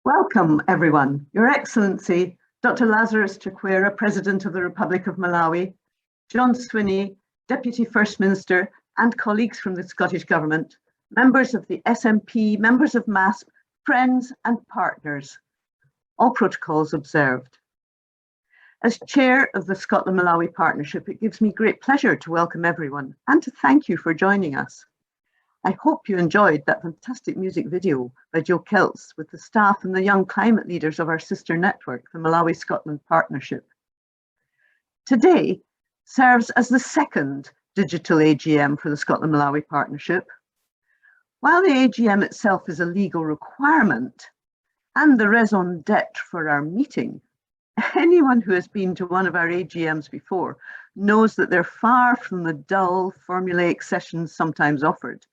Welcome, everyone. Your Excellency, Dr Lazarus Chakwera, President of the Republic of Malawi, John Swinney, Deputy First Minister, and colleagues from the Scottish Government, members of the SNP, members of MASP, friends and partners. All protocols observed. As Chair of the Scotland-Malawi Partnership, it gives me great pleasure to welcome everyone and to thank you for joining us. I hope you enjoyed that fantastic music video by Joe Kelts with the staff and the young climate leaders of our sister network, the Malawi-Scotland Partnership. Today serves as the second digital AGM for the Scotland-Malawi Partnership. While the AGM itself is a legal requirement and the raison d'etre for our meeting, anyone who has been to one of our AGMs before knows that they're far from the dull, formulaic sessions sometimes offered,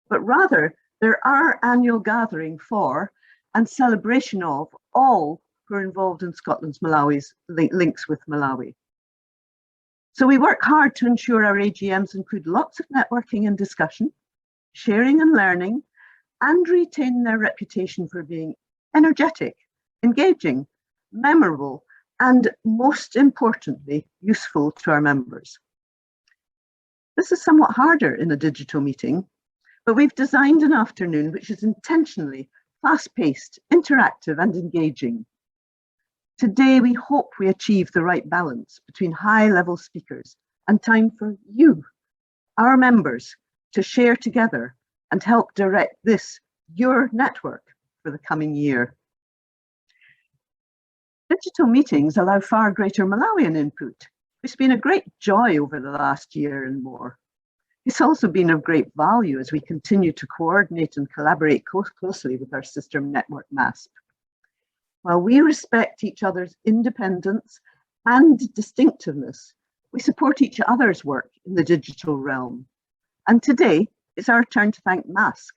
but rather they're our annual gathering for and celebration of all who are involved in Scotland's Malawi's links with Malawi. So we work hard to ensure our AGMs include lots of networking and discussion, sharing and learning, and retain their reputation for being energetic, engaging, memorable, and most importantly, useful to our members. This is somewhat harder in a digital meeting, but we've designed an afternoon which is intentionally fast-paced, interactive, and engaging. Today, we hope we achieve the right balance between high-level speakers and time for you, our members, to share together and help direct this, your network, for the coming year. Digital meetings allow far greater Malawian input. It's been a great joy over the last year and more. It's also been of great value as we continue to coordinate and collaborate closely with our sister network MASP. While we respect each other's independence and distinctiveness, we support each other's work in the digital realm. And today, it's our turn to thank MASP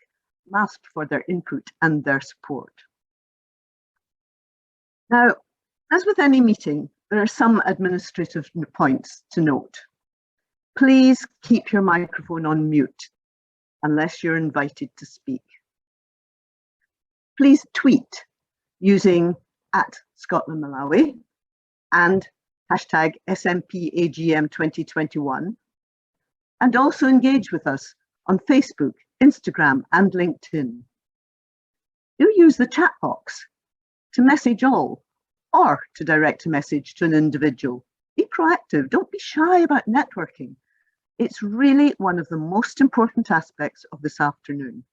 for their input and their support. Now, as with any meeting, there are some administrative points to note. Please keep your microphone on mute unless you're invited to speak. Please tweet using @ScotlandMalawi and hashtag SNPAGM2021, and also engage with us on Facebook, Instagram, and LinkedIn. Do use the chat box to message all or to direct a message to an individual. Be proactive, don't be shy about networking. It's really one of the most important aspects of this afternoon.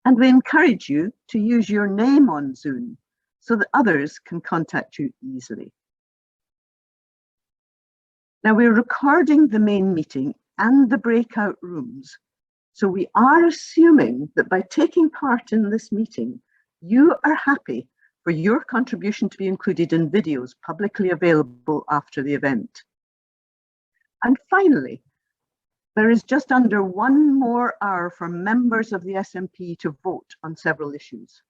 And we encourage you to use your name on Zoom so that others can contact you easily. Now, we're recording the main meeting and the breakout rooms, so we are assuming that by taking part in this meeting, you are happy for your contribution to be included in videos publicly available after the event. And finally, there is just under 1 more hour for members of the SNP to vote on several issues.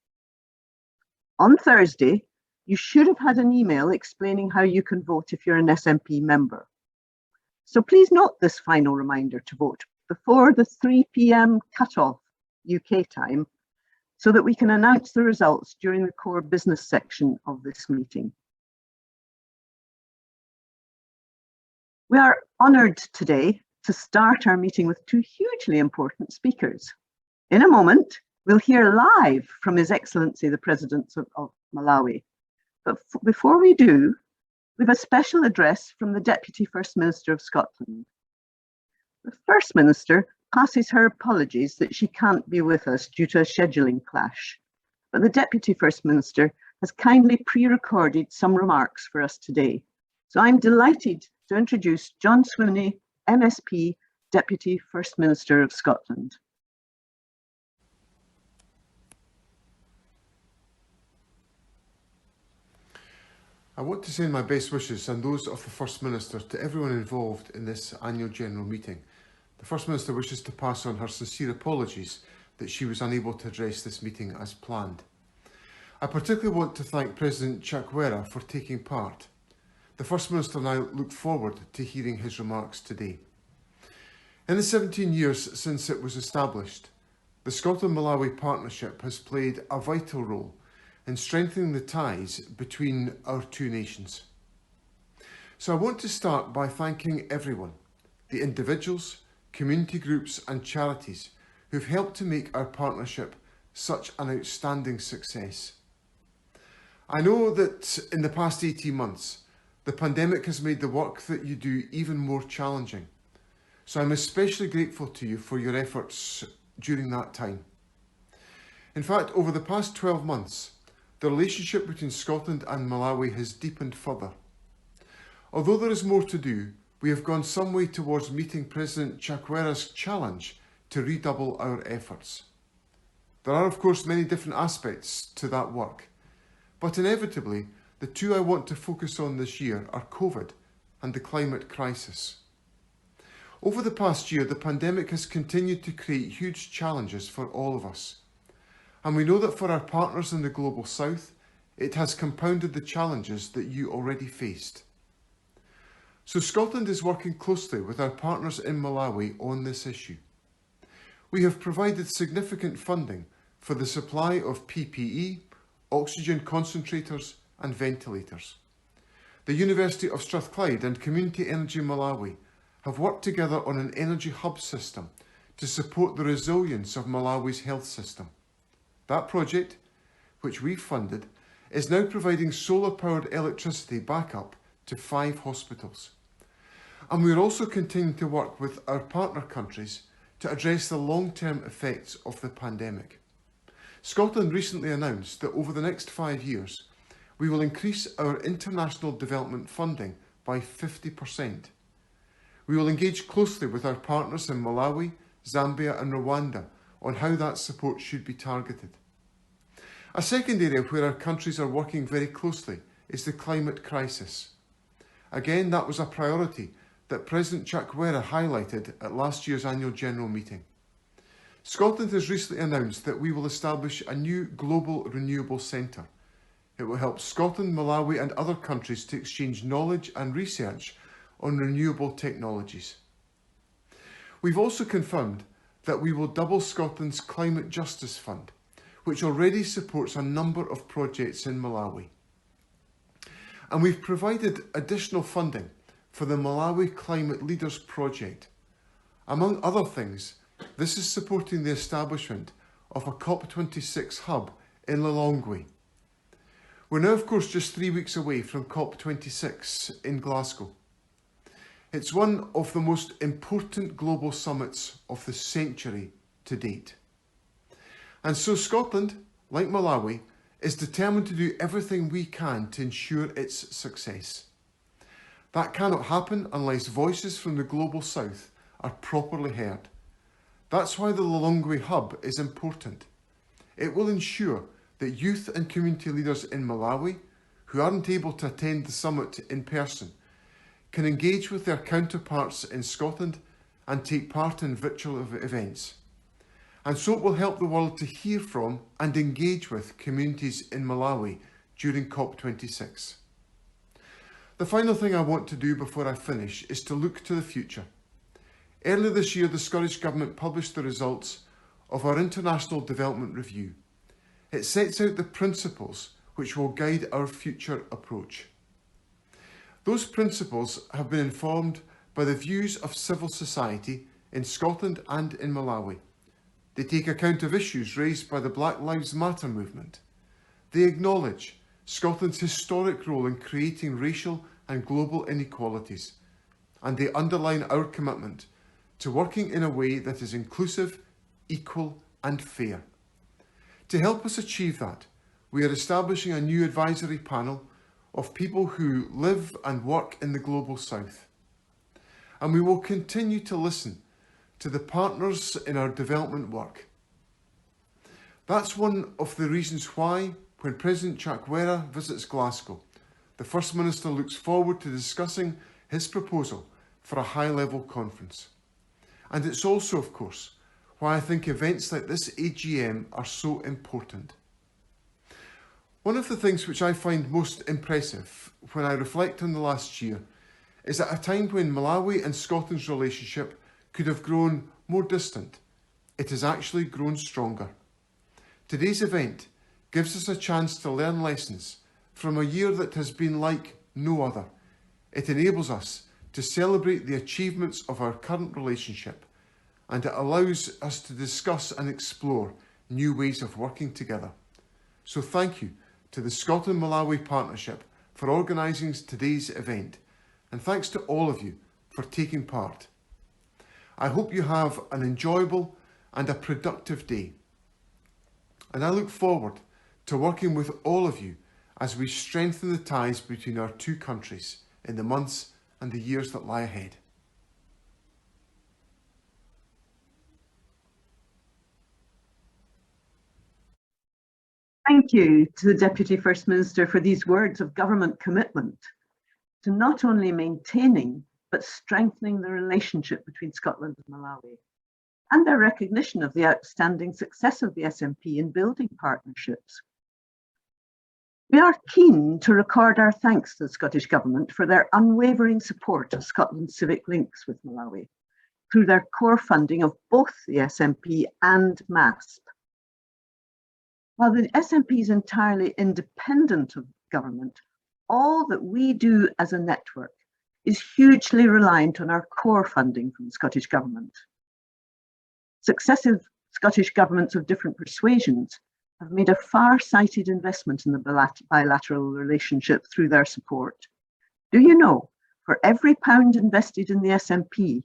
On Thursday, you should have had an email explaining how you can vote if you're an SNP member. So please note this final reminder to vote before the 3 p.m. cutoff UK time, so that we can announce the results during the core business section of this meeting. We are honoured today to start our meeting with 2 hugely important speakers. In a moment, we'll hear live from His Excellency, the President of Malawi. But before we do, we have a special address from the Deputy First Minister of Scotland. The First Minister passes her apologies that she can't be with us due to a scheduling clash, but the Deputy First Minister has kindly pre-recorded some remarks for us today. So I'm delighted to introduce John Swinney MSP, Deputy First Minister of Scotland. I want to send my best wishes and those of the First Minister to everyone involved in this annual general meeting. The First Minister wishes to pass on her sincere apologies that she was unable to address this meeting as planned. I particularly want to thank President Chakwera for taking part. The First Minister and I look forward to hearing his remarks today. In the 17 years since it was established, the Scotland-Malawi partnership has played a vital role in strengthening the ties between our two nations. So I want to start by thanking everyone, the individuals, community groups and charities who've helped to make our partnership such an outstanding success. I know that in the past 18 months, the pandemic has made the work that you do even more challenging. So I'm especially grateful to you for your efforts during that time. In fact, over the past 12 months, the relationship between Scotland and Malawi has deepened further. Although there is more to do, we have gone some way towards meeting President Chakwera's challenge to redouble our efforts. There are, of course, many different aspects to that work, but inevitably, the two I want to focus on this year are COVID and the climate crisis. Over the past year, the pandemic has continued to create huge challenges for all of us. And we know that for our partners in the Global South, it has compounded the challenges that you already faced. So Scotland is working closely with our partners in Malawi on this issue. We have provided significant funding for the supply of PPE, oxygen concentrators and ventilators. The University of Strathclyde and Community Energy Malawi have worked together on an energy hub system to support the resilience of Malawi's health system. That project, which we funded, is now providing solar-powered electricity backup to 5 hospitals. And we are also continuing to work with our partner countries to address the long-term effects of the pandemic. Scotland recently announced that over the next 5 years, we will increase our international development funding by 50%. We will engage closely with our partners in Malawi, Zambia and Rwanda on how that support should be targeted. A second area where our countries are working very closely is the climate crisis. Again, that was a priority that President Chakwera highlighted at last year's annual general meeting. Scotland has recently announced that we will establish a new global renewable centre. It will help Scotland, Malawi and other countries to exchange knowledge and research on renewable technologies. We've also confirmed that we will double Scotland's Climate Justice Fund, which already supports a number of projects in Malawi. And we've provided additional funding for the Malawi Climate Leaders Project. Among other things, this is supporting the establishment of a COP26 hub in Lilongwe. We're now, of course, just 3 weeks away from COP26 in Glasgow. It's one of the most important global summits of the century to date. And so Scotland, like Malawi, is determined to do everything we can to ensure its success. That cannot happen unless voices from the Global South are properly heard. That's why the Lilongwe Hub is important. It will ensure that youth and community leaders in Malawi, who aren't able to attend the summit in person, can engage with their counterparts in Scotland and take part in virtual events. And so it will help the world to hear from and engage with communities in Malawi during COP26. The final thing I want to do before I finish is to look to the future. Earlier this year, the Scottish Government published the results of our International Development Review. It sets out the principles which will guide our future approach. Those principles have been informed by the views of civil society in Scotland and in Malawi. They take account of issues raised by the Black Lives Matter movement. They acknowledge Scotland's historic role in creating racial and global inequalities, and they underline our commitment to working in a way that is inclusive, equal and fair. To help us achieve that, we are establishing a new advisory panel of people who live and work in the Global South. And we will continue to listen to the partners in our development work. That's one of the reasons why, when President Chakwera visits Glasgow, the First Minister looks forward to discussing his proposal for a high-level conference. And it's also, of course, why I think events like this AGM are so important. One of the things which I find most impressive when I reflect on the last year is at a time when Malawi and Scotland's relationship could have grown more distant, it has actually grown stronger. Today's event gives us a chance to learn lessons from a year that has been like no other. It enables us to celebrate the achievements of our current relationship, and it allows us to discuss and explore new ways of working together. So thank you to the Scotland-Malawi Partnership for organising today's event, and thanks to all of you for taking part. I hope you have an enjoyable and a productive day, and I look forward to working with all of you as we strengthen the ties between our two countries in the months and the years that lie ahead. Thank you to the Deputy First Minister for these words of government commitment to not only maintaining but strengthening the relationship between Scotland and Malawi, and their recognition of the outstanding success of the SNP in building partnerships. We are keen to record our thanks to the Scottish Government for their unwavering support of Scotland's civic links with Malawi through their core funding of both the SNP and MASP. While the SNP is entirely independent of government, all that we do as a network is hugely reliant on our core funding from the Scottish Government. Successive Scottish governments of different persuasions have made a far-sighted investment in the bilateral relationship through their support. Do you know, for every pound invested in the SNP,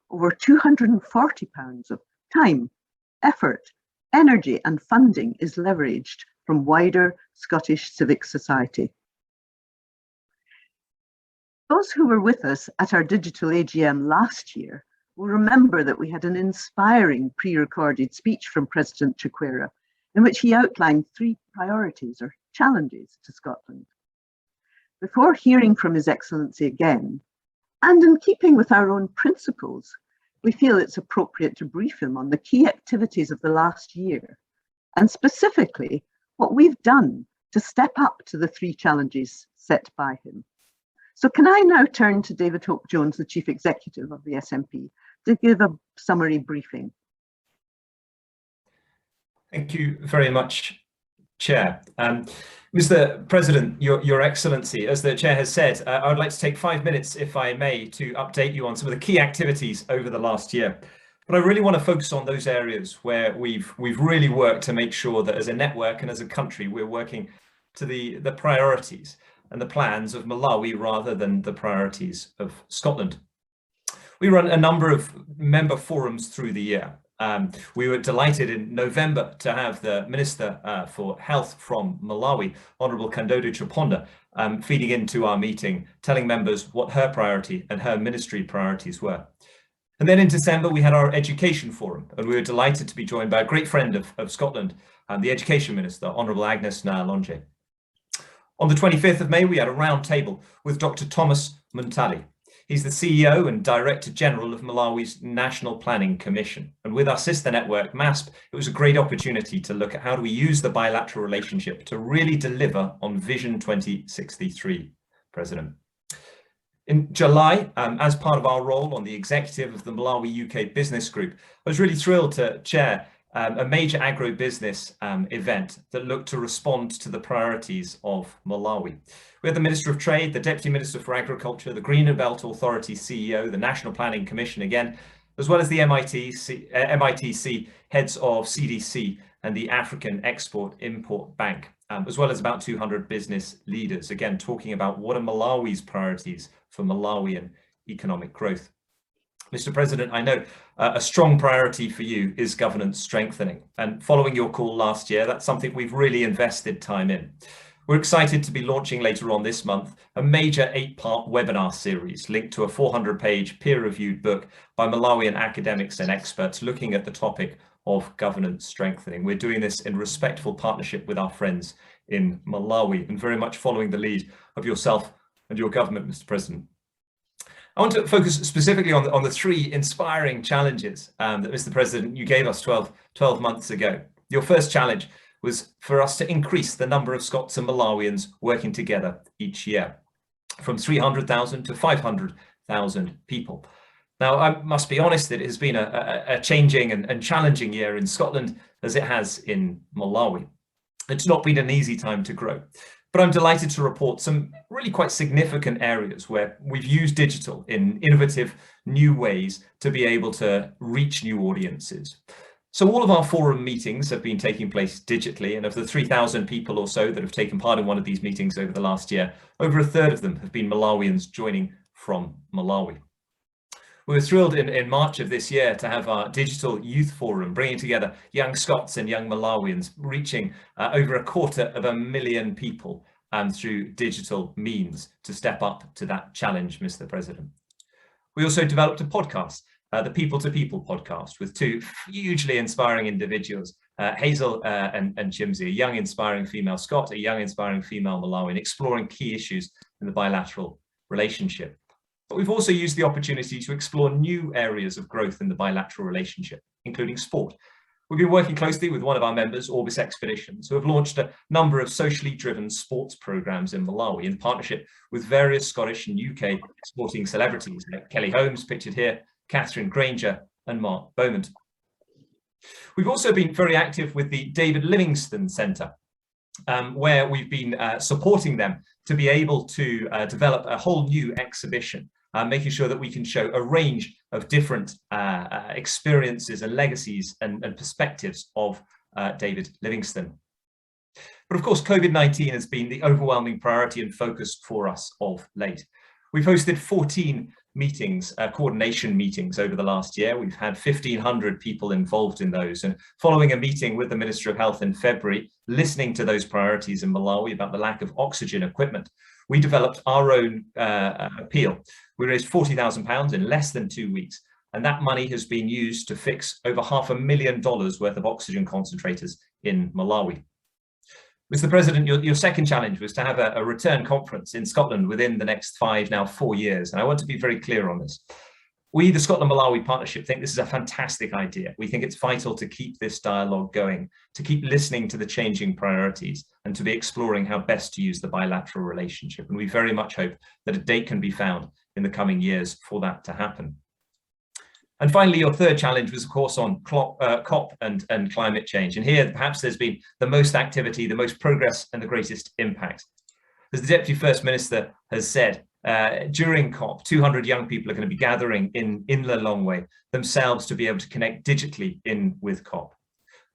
over £240 of time, effort, energy and funding is leveraged from wider Scottish civic society. Those who were with us at our digital AGM last year will remember that we had an inspiring pre-recorded speech from President Chakwera in which he outlined 3 priorities or challenges to Scotland. Before hearing from His Excellency again, and in keeping with our own principles, we feel it's appropriate to brief him on the key activities of the last year, and specifically what we've done to step up to the 3 challenges set by him. So can I now turn to David Hope-Jones, the Chief Executive of the SNP, to give a summary briefing. Thank you very much, Chair. Mr. President, Your Excellency, as the Chair has said, I would like to take 5 minutes, if I may, to update you on some of the key activities over the last year. But I really want to focus on those areas where we've really worked to make sure that as a network and as a country, we're working to the priorities and the plans of Malawi rather than the priorities of Scotland. We run a number of member forums through the year. We were delighted in November to have the Minister for Health from Malawi, Honourable Kandodo Chiponda, feeding into our meeting, telling members what her priority and her ministry priorities were. And then in December, we had our Education Forum, and we were delighted to be joined by a great friend of Scotland, the Education Minister, Honourable Agnes Nyalonje. On the 25th of May, we had a round table with Dr Thomas Muntali. He's the CEO and Director General of Malawi's National Planning Commission. And with our sister network, MASP, it was a great opportunity to look at how do we use the bilateral relationship to really deliver on Vision 2063, President. In July, as part of our role on the executive of the Malawi UK Business Group, I was really thrilled to chair a major agro-business event that looked to respond to the priorities of Malawi. We had the Minister of Trade, the Deputy Minister for Agriculture, the Green Belt Authority CEO, the National Planning Commission again, as well as the MITC heads of CDC and the African Export-Import Bank, as well as about 200 business leaders, again, talking about what are Malawi's priorities for Malawian economic growth. Mr. President, I know a strong priority for you is governance strengthening. And following your call last year, that's something we've really invested time in. We're excited to be launching later on this month a major 8-part webinar series linked to a 400-page peer-reviewed book by Malawian academics and experts looking at the topic of governance strengthening. We're doing this in respectful partnership with our friends in Malawi and very much following the lead of yourself and your government, Mr. President. I want to focus specifically on the 3 inspiring challenges that, Mr. President, you gave us 12 months ago. Your first challenge was for us to increase the number of Scots and Malawians working together each year, from 300,000 to 500,000 people. Now, I must be honest that it has been a changing and challenging year in Scotland, as it has in Malawi. It's not been an easy time to grow, but I'm delighted to report some really quite significant areas where we've used digital in innovative new ways to be able to reach new audiences. So all of our forum meetings have been taking place digitally, and of the 3,000 people or so that have taken part in one of these meetings over the last year, over a third of them have been Malawians joining from Malawi. We were thrilled in March of this year to have our digital youth forum, bringing together young Scots and young Malawians, reaching over 250,000 people through digital means to step up to that challenge, Mr. President. We also developed a podcast, the People to People podcast, with two hugely inspiring individuals, Hazel and Chimsy, a young inspiring female Scot, a young inspiring female Malawian, exploring key issues in the bilateral relationship. But we've also used the opportunity to explore new areas of growth in the bilateral relationship, including sport. We've been working closely with one of our members, Orbis Expeditions, who have launched a number of socially driven sports programs in Malawi in partnership with various Scottish and UK sporting celebrities like Kelly Holmes, pictured here, Catherine Granger and Mark Beaumont. We've also been very active with the David Livingstone Centre, where we've been supporting them to be able to develop a whole new exhibition, making sure that we can show a range of different experiences and legacies and perspectives of David Livingstone. But of course, COVID-19 has been the overwhelming priority and focus for us of late. We've hosted 14 meetings, coordination meetings over the last year. We've had 1,500 people involved in those, and following a meeting with the Minister of Health in February, listening to those priorities in Malawi about the lack of oxygen equipment, we developed our own appeal. We raised £40,000 in less than 2 weeks, and that money has been used to fix over $500,000 worth of oxygen concentrators in Malawi. Mr. President, your second challenge was to have a return conference in Scotland within the next 4 years. And I want to be very clear on this. We, the Scotland-Malawi Partnership, think this is a fantastic idea. We think it's vital to keep this dialogue going, to keep listening to the changing priorities, and to be exploring how best to use the bilateral relationship. And we very much hope that a date can be found in the coming years for that to happen. And finally, your third challenge was, of course, on COP and climate change. And here, perhaps there's been the most activity, the most progress, and the greatest impact. As the Deputy First Minister has said, during COP, 200 young people are going to be gathering in Lilongwe themselves to be able to connect digitally in with COP.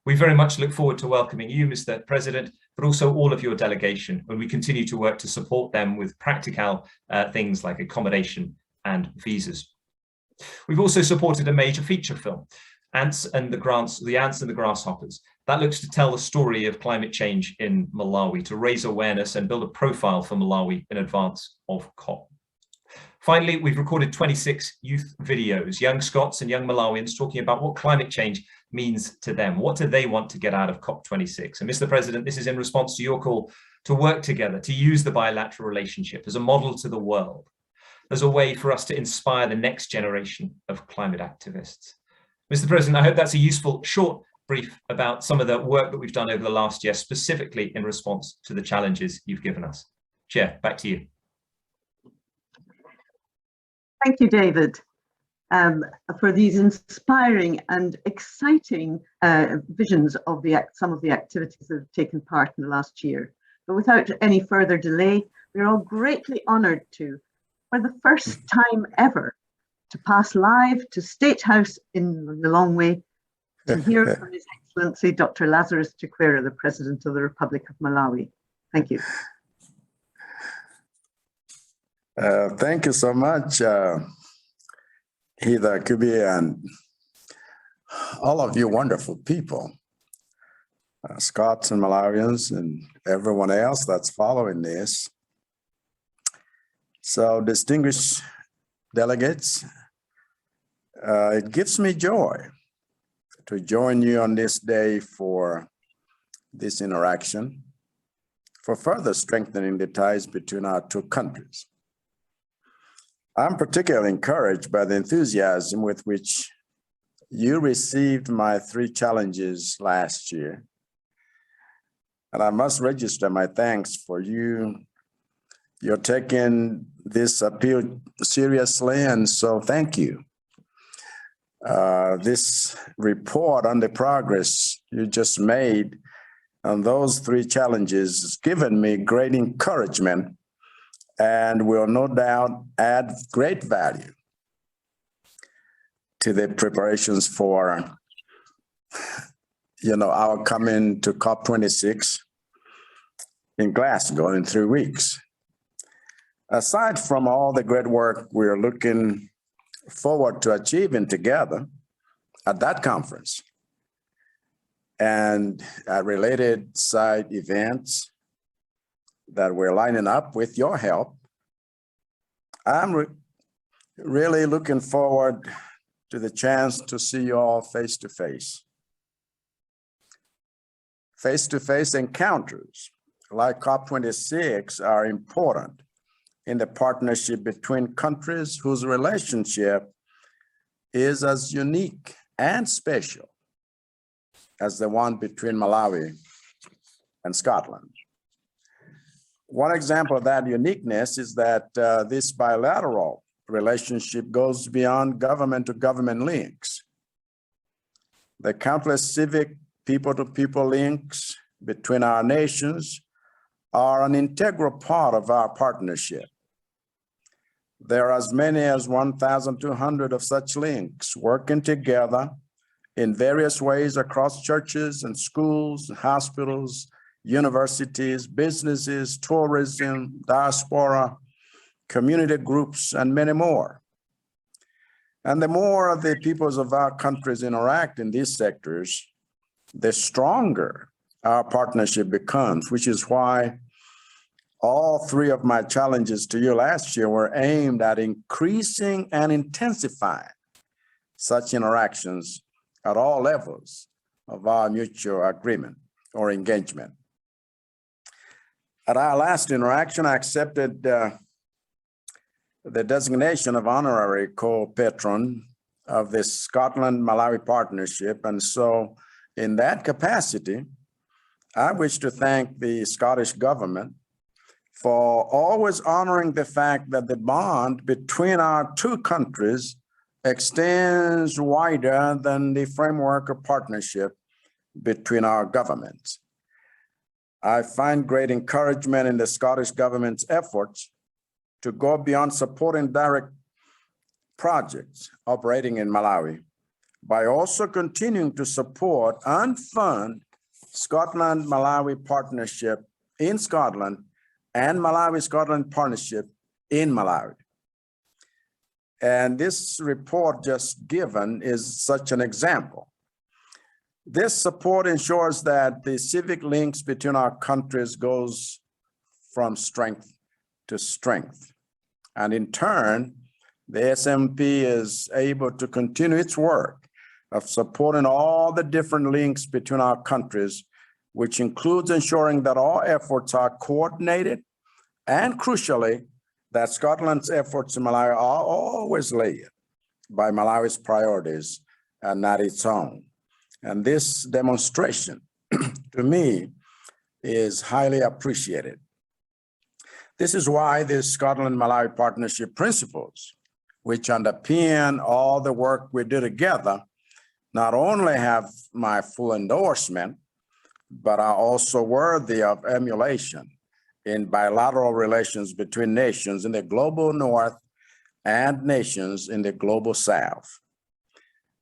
We very much look forward to welcoming you, Mr. President, but also all of your delegation, when we continue to work to support them with practical things like accommodation and visas. We've also supported a major feature film, The Ants and the Grasshoppers. That looks to tell the story of climate change in Malawi, to raise awareness and build a profile for Malawi in advance of COP. Finally, we've recorded 26 youth videos, young Scots and young Malawians talking about what climate change means to them. What do they want to get out of COP26? And Mr. President, this is in response to your call to work together, to use the bilateral relationship as a model to the world, as a way for us to inspire the next generation of climate activists. Mr. President, I hope that's a useful short brief about some of the work that we've done over the last year, specifically in response to the challenges you've given us. Chair, back to you. Thank you, David, for these inspiring and exciting visions of some of the activities that have taken part in the last year. But without any further delay, we're all greatly honoured to, for the first time ever, to pass live to State House in Lilongwe to hear from His Excellency Dr Lazarus Chakwera, the President of the Republic of Malawi. Thank you. Thank you so much, Heather Kubi, and all of you wonderful people, Scots and Malawians and everyone else that's following this. So, distinguished delegates, it gives me joy to join you on this day for this interaction, for further strengthening the ties between our two countries. I'm particularly encouraged by the enthusiasm with which you received my 3 challenges last year. And I must register my thanks for you. You're taking this appeal seriously, and so thank you This report on the progress you just made on those three challenges has given me great encouragement and will no doubt add great value to the preparations for, our coming to COP26 in Glasgow in 3 weeks. Aside from all the great work we're looking forward to achieving together at that conference and related side events that we're lining up with your help, I'm really looking forward to the chance to see you all face to face. Face-to-face encounters like COP26 are important in the partnership between countries whose relationship is as unique and special as the one between Malawi and Scotland. One example of that uniqueness is that this bilateral relationship goes beyond government-to-government links. The countless civic people-to-people links between our nations are an integral part of our partnership. There are as many as 1,200 of such links working together in various ways across churches and schools, hospitals, universities, businesses, tourism, diaspora, community groups, and many more. And the more the peoples of our countries interact in these sectors, the stronger our partnership becomes, which is why all three of my challenges to you last year were aimed at increasing and intensifying such interactions at all levels of our mutual agreement or engagement. At our last interaction, I accepted the designation of honorary co-patron of the Scotland-Malawi partnership. And so in that capacity, I wish to thank the Scottish government for always honoring the fact that the bond between our two countries extends wider than the framework of partnership between our governments. I find great encouragement in the Scottish government's efforts to go beyond supporting direct projects operating in Malawi by also continuing to support and fund Scotland-Malawi partnership in Scotland and Malawi-Scotland partnership in Malawi. And this report just given is such an example. This support ensures that the civic links between our countries goes from strength to strength. And in turn, the SMP is able to continue its work of supporting all the different links between our countries, which includes ensuring that all efforts are coordinated and, crucially, that Scotland's efforts in Malawi are always led by Malawi's priorities and not its own. And this demonstration, to me, is highly appreciated. This is why the Scotland-Malawi partnership principles, which underpin all the work we do together, not only have my full endorsement, but are also worthy of emulation in bilateral relations between nations in the global north and nations in the global south.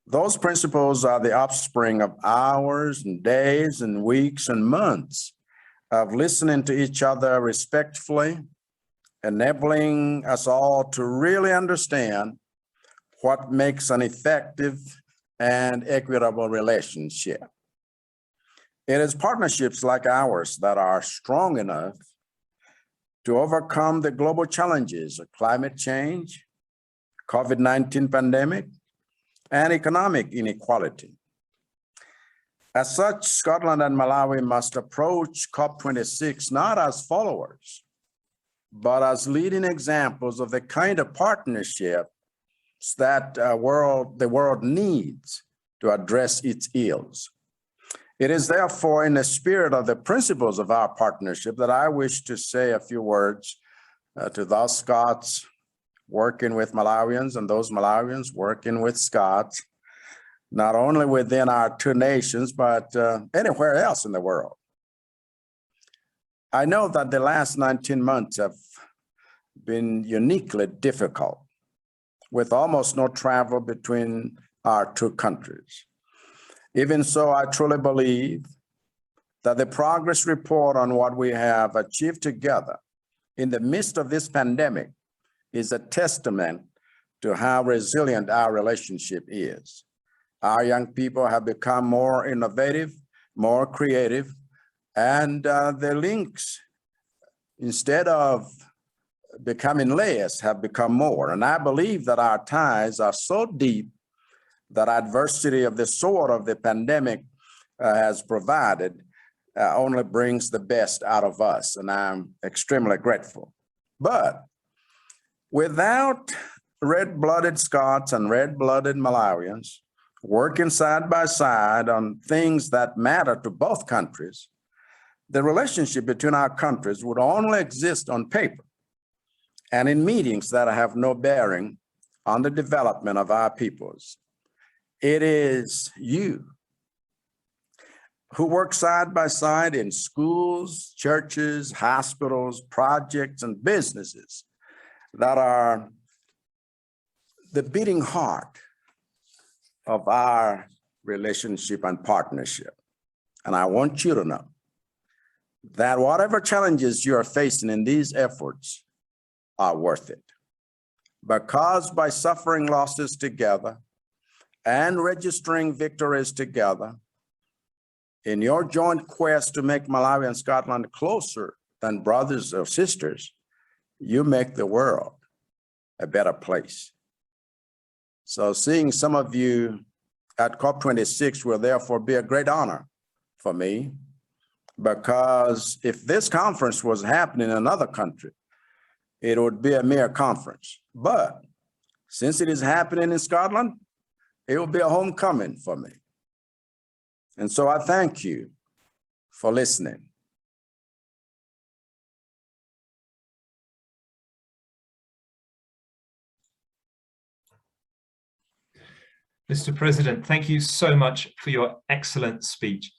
Those principles are the offspring of hours and days and weeks and months of listening to each other respectfully, enabling us all to really understand what makes an effective and equitable relationship. It is partnerships like ours that are strong enough to overcome the global challenges of climate change, COVID-19 pandemic, and economic inequality. As such, Scotland and Malawi must approach COP26 not as followers, but as leading examples of the kind of partnerships that the world needs to address its ills. It is therefore in the spirit of the principles of our partnership that I wish to say a few words to those Scots working with Malawians and those Malawians working with Scots not only within our two nations, but anywhere else in the world. I know that the last 19 months have been uniquely difficult, with almost no travel between our two countries. Even so, I truly believe that the progress report on what we have achieved together in the midst of this pandemic is a testament to how resilient our relationship is. Our young people have become more innovative, more creative, and the links, instead of becoming less, have become more. And I believe that our ties are so deep that adversity of the sort of the pandemic has provided only brings the best out of us, and I'm extremely grateful. But without red-blooded Scots and red-blooded Malawians working side by side on things that matter to both countries, the relationship between our countries would only exist on paper and in meetings that have no bearing on the development of our peoples. It is you who work side by side in schools, churches, hospitals, projects, and businesses that are the beating heart of our relationship and partnership. And I want you to know that whatever challenges you are facing in these efforts are worth it. Because by suffering losses together and registering victories together, in your joint quest to make Malawi and Scotland closer than brothers or sisters, you make the world a better place. So seeing some of you at COP26 will therefore be a great honor for me, because if this conference was happening in another country, it would be a mere conference. But since it is happening in Scotland, it will be a homecoming for me. And so I thank you for listening. Mr. President, thank you so much for your excellent speech,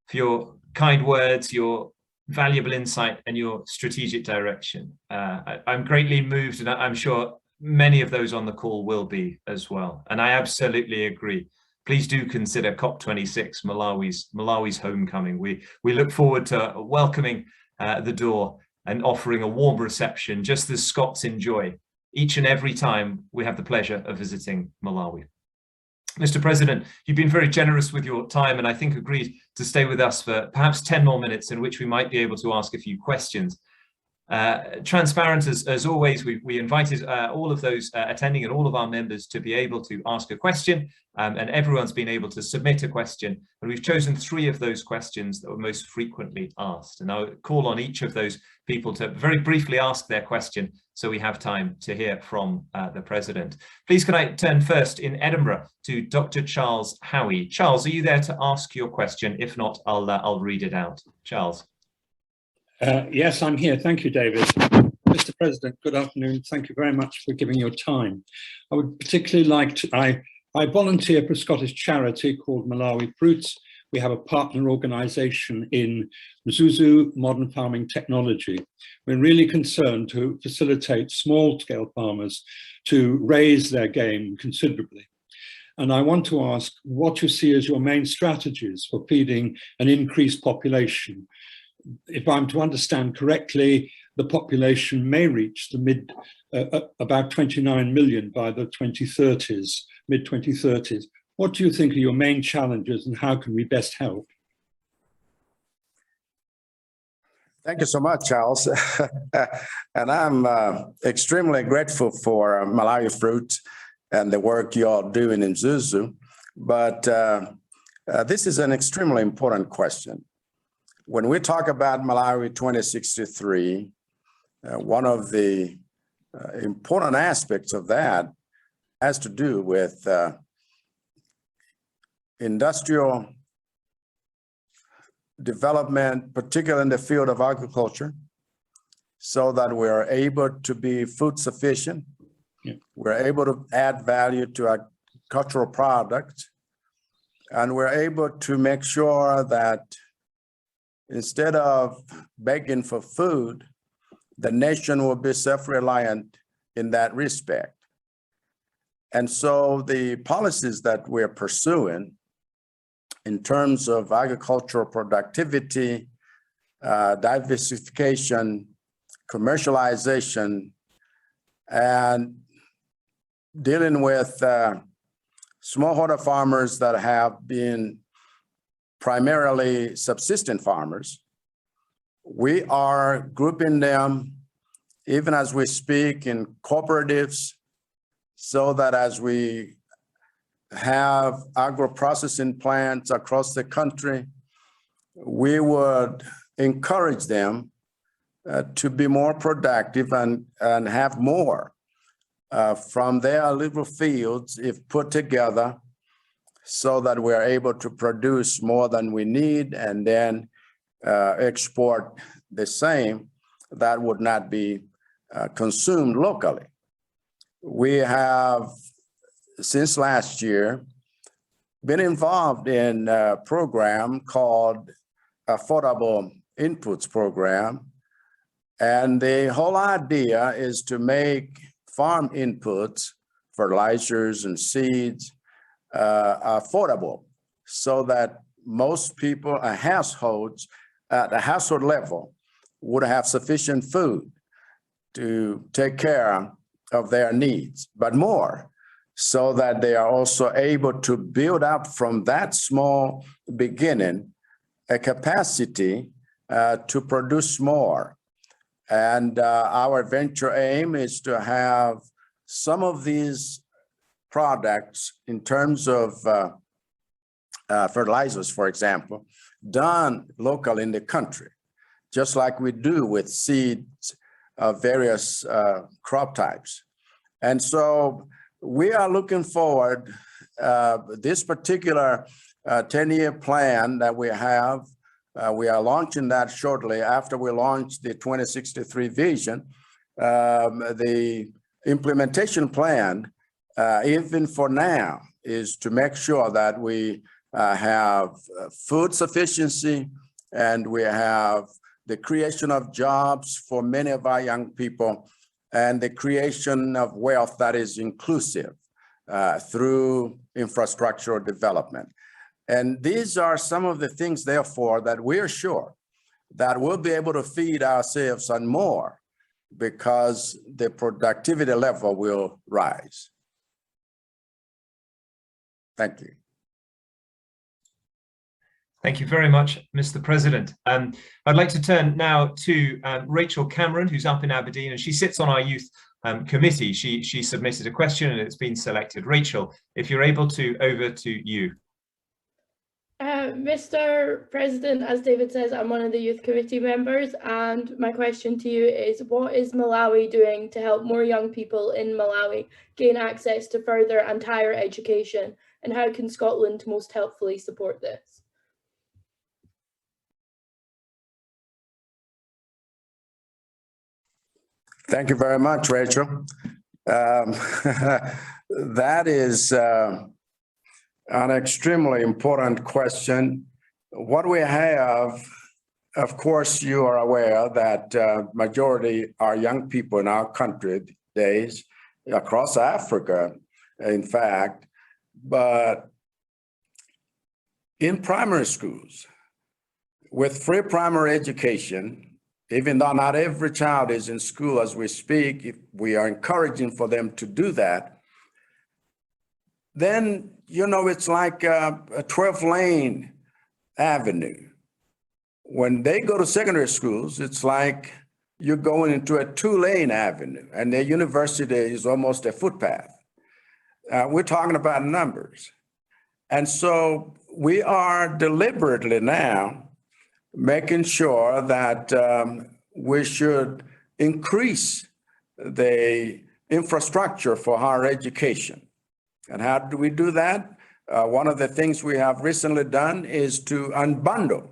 for your kind words, your valuable insight, and your strategic direction. I'm greatly moved, and I'm sure many of those on the call will be as well. And I absolutely agree. Please do consider COP26 Malawi's homecoming. We look forward to welcoming the door and offering a warm reception, just as Scots enjoy each and every time we have the pleasure of visiting Malawi. Mr. President, you've been very generous with your time, and I think agreed to stay with us for perhaps 10 more minutes in which we might be able to ask a few questions. Transparent as always, we invited all of those attending and all of our members to be able to ask a question, and everyone's been able to submit a question, and we've chosen 3 of those questions that were most frequently asked, and I'll call on each of those people to very briefly ask their question so we have time to hear from the President. Please can I turn first in Edinburgh to Dr. Charles Howie. Charles, are you there to ask your question? If not, I'll read it out. Charles. Yes, I'm here. Thank you, David. Mr. President, good afternoon. Thank you very much for giving your time. I would particularly like to, I volunteer for a Scottish charity called Malawi Fruits. We have a partner organisation in Mzuzu Modern Farming Technology. We're really concerned to facilitate small-scale farmers to raise their game considerably. And I want to ask what you see as your main strategies for feeding an increased population. If I'm to understand correctly, the population may reach the about 29 million by the 2030s, mid-2030s. What do you think are your main challenges, and how can we best help? Thank you so much, Charles. And I'm extremely grateful for Malawi Fruit and the work you all doing in Zuzu. But this is an extremely important question. When we talk about Malawi 2063, one of the important aspects of that has to do with industrial development, particularly in the field of agriculture, so that we're able to be food sufficient. Yeah. We're able to add value to agricultural products, And we're able to make sure that instead of begging for food, the nation will be self-reliant in that respect. And so the policies that we're pursuing in terms of agricultural productivity, diversification, commercialization, and dealing with smallholder farmers that have been primarily subsistence farmers, we are grouping them, even as we speak, in cooperatives, so that as we have agro-processing plants across the country, we would encourage them to be more productive and have more from their little fields if put together, so that we're able to produce more than we need and then export the same that would not be consumed locally. We have, since last year, been involved in a program called Affordable Inputs Program. And the whole idea is to make farm inputs, fertilizers and seeds, affordable, so that most people, households at the household level, would have sufficient food to take care of their needs, but more, so that they are also able to build up from that small beginning a capacity to produce more. And our venture aim is to have some of these products in terms of fertilizers, for example, done local in the country, just like we do with seeds of various crop types. And so we are looking forward, this particular 10-year plan that we have, we are launching that shortly after we launch the 2063 vision. The implementation plan, even for now, is to make sure that we have food sufficiency and we have the creation of jobs for many of our young people and the creation of wealth that is inclusive through infrastructural development. And these are some of the things, therefore, that we're sure that we'll be able to feed ourselves and more, because the productivity level will rise. Thank you. Thank you very much, Mr. President. I'd like to turn now to Rachel Cameron, who's up in Aberdeen, and she sits on our youth committee. She submitted a question and it's been selected. Rachel, if you're able to, over to you. Mr. President, as David says, I'm one of the youth committee members, and my question to you is, what is Malawi doing to help more young people in Malawi gain access to further and higher education, and how can Scotland most helpfully support this? Thank you very much, Rachel. That is an extremely important question. What we have, of course, you are aware that majority are young people in our country these days, across Africa, in fact, but in primary schools, with free primary education, even though not every child is in school as we speak, if we are encouraging for them to do that, then, you know, it's like a 12-lane avenue. When they go to secondary schools, it's like you're going into a 2-lane avenue, and their university is almost a footpath. We're talking about numbers. And so we are deliberately now making sure that we should increase the infrastructure for higher education. And how do we do that? One of the things we have recently done is to unbundle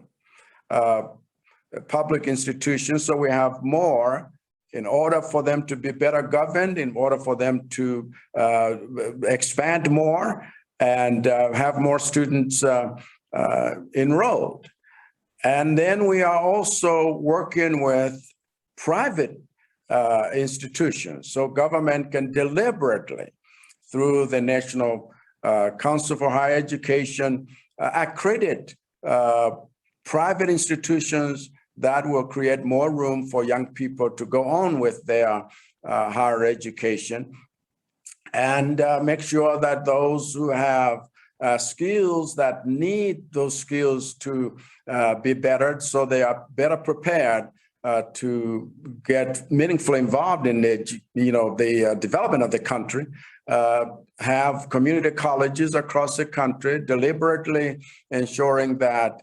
public institutions, so we have more in order for them to be better governed, in order for them to expand more. and have more students enrolled. And then we are also working with private institutions, so government can deliberately, through the National Council for Higher Education, accredit private institutions that will create more room for young people to go on with their higher education, and make sure that those who have skills that need those skills to be bettered, so they are better prepared to get meaningfully involved in the development of the country. Have community colleges across the country, deliberately ensuring that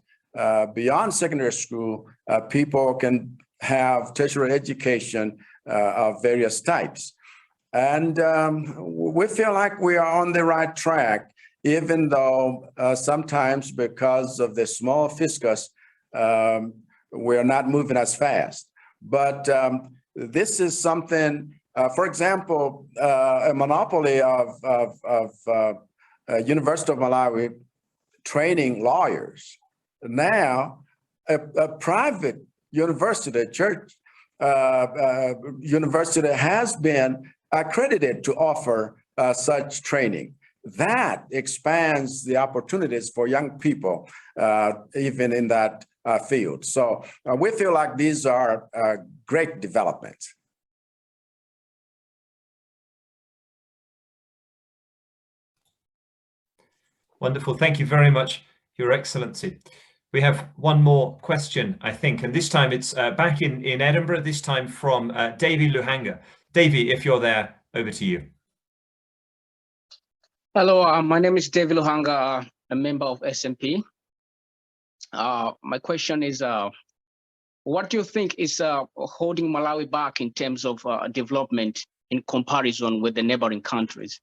beyond secondary school, people can have tertiary education of various types. And we feel like we are on the right track, even though sometimes because of the small fiscus, we're not moving as fast. But this is something, for example, a monopoly of University of Malawi training lawyers. Now, a private university, church university, has been accredited to offer such training. That expands the opportunities for young people, even in that field. So we feel like these are great developments. Wonderful. Thank you very much, Your Excellency. We have one more question, I think, and this time it's back in Edinburgh, this time from Davie Luhanga. Davie, if you're there, over to you. Hello, my name is Davie Luhanga, a member of SNP. My question is, what do you think is holding Malawi back in terms of development in comparison with the neighboring countries?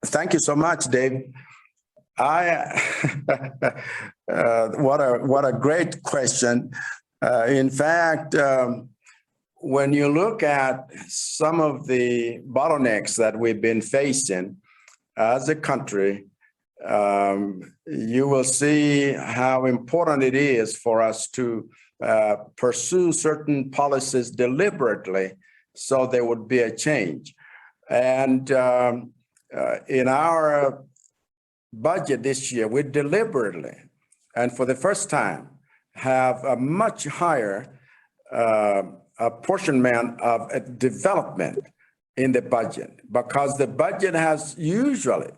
Thank you so much, Dave. What a great question. In fact, when you look at some of the bottlenecks that we've been facing as a country, you will see how important it is for us to pursue certain policies deliberately so there would be a change. And in our budget this year, we deliberately, and for the first time, have a much higher apportionment of development in the budget, because the budget has usually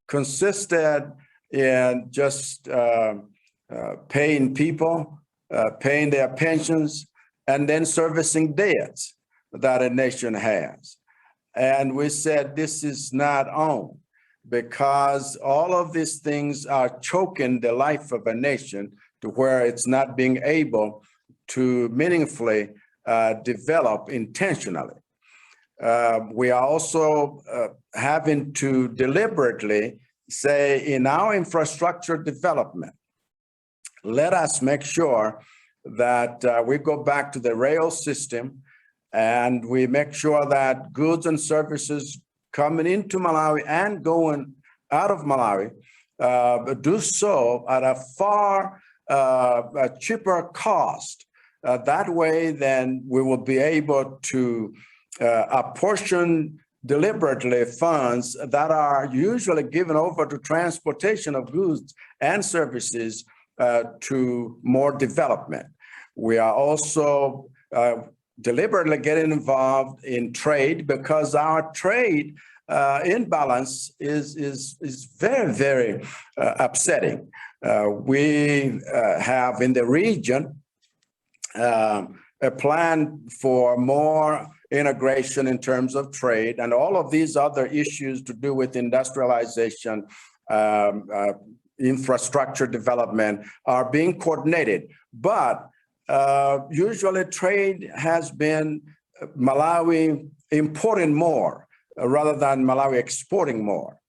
consisted in just paying people, paying their pensions, and then servicing debts that a nation has. And we said this is not on, because all of these things are choking the life of a nation to where it's not being able to meaningfully develop intentionally. We are also having to deliberately say, in our infrastructure development, let us make sure that we go back to the rail system, and we make sure that goods and services coming into Malawi and going out of Malawi do so at a far cheaper cost. That way, then we will be able to apportion deliberately funds that are usually given over to transportation of goods and services to more development. We are also deliberately getting involved in trade, because our trade imbalance is very, very upsetting. We have in the region a plan for more integration in terms of trade, and all of these other issues to do with industrialization, infrastructure development are being coordinated. But usually trade has been Malawi importing more rather than Malawi exporting more.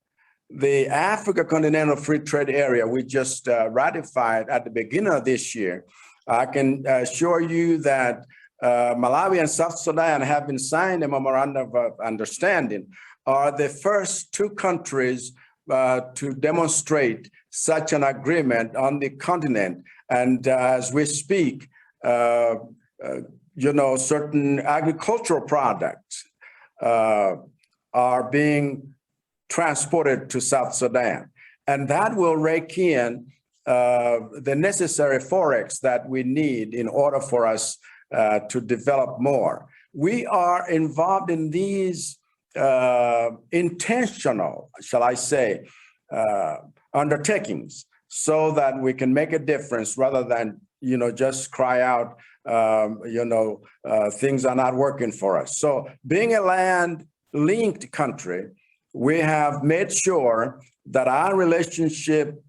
The Africa Continental Free Trade Area we just ratified at the beginning of this year I can assure you that Malawi and South Sudan have been signed a memorandum of understanding, are the first two countries to demonstrate such an agreement on the continent. And as we speak, you know, certain agricultural products are being transported to South Sudan. And that will rake in the necessary forex that we need in order for us to develop more. We are involved in these intentional, shall I say, undertakings so that we can make a difference rather than, you know, just cry out, you know, things are not working for us. So being a land-linked country, we have made sure that our relationship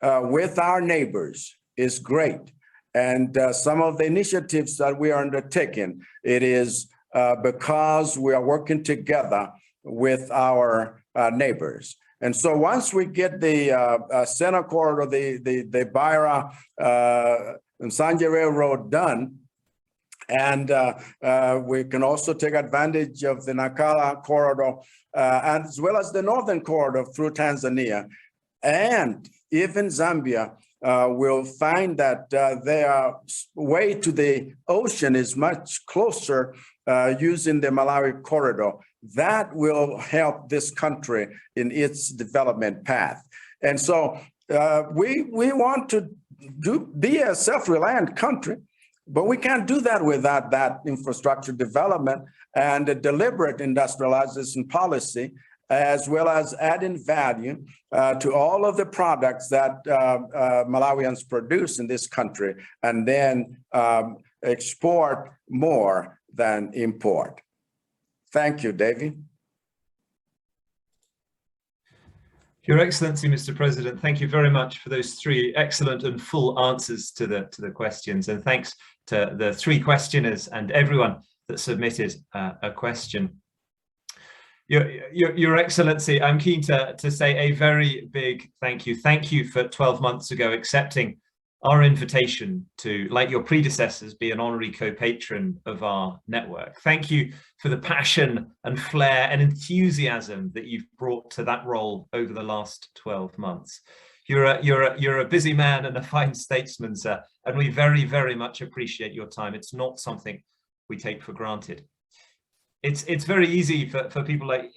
with our neighbors is great. And some of the initiatives that we are undertaking, it is because we are working together with our neighbors. And so once we get the Center Corridor, the Beira and Sanje Railroad done, and we can also take advantage of the Nakala Corridor, as well as the Northern Corridor through Tanzania, and even Zambia will find that their way to the ocean is much closer using the Malawi corridor. That will help this country in its development path. And so we want to be a self-reliant country, but we can't do that without that infrastructure development and a deliberate industrialization policy, as well as adding value to all of the products that Malawians produce in this country, and then export more than import. Thank you, Davie. Your Excellency, Mr. President, thank you very much for those three excellent and full answers to the questions, and thanks to the three questioners and everyone that submitted a question. Your Excellency, I'm keen to say a very big thank you. Thank you for 12 months ago accepting our invitation to, like your predecessors, be an honorary co-patron of our network. Thank you for the passion and flair and enthusiasm that you've brought to that role over the last 12 months. You're a busy man and a fine statesman, sir, and we very, very much appreciate your time. It's not something we take for granted. It's very easy for people like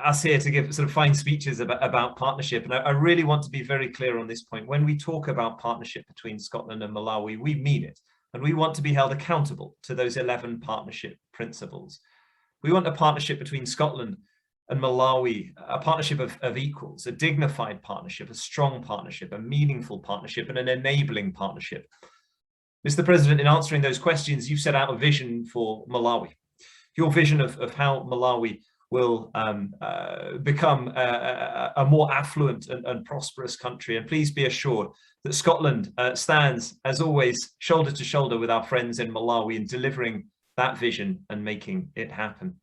us here to give sort of fine speeches about partnership, and I really want to be very clear on this point. When we talk about partnership between Scotland and Malawi, we mean it, and we want to be held accountable to those 11 partnership principles. We want a partnership between Scotland and Malawi, a partnership of equals, a dignified partnership, a strong partnership, a meaningful partnership, and an enabling partnership. Mr. President, in answering those questions, you set out a vision for Malawi. Your vision of how Malawi will become a more affluent and prosperous country. And please be assured that Scotland stands, as always, shoulder to shoulder with our friends in Malawi in delivering that vision and making it happen.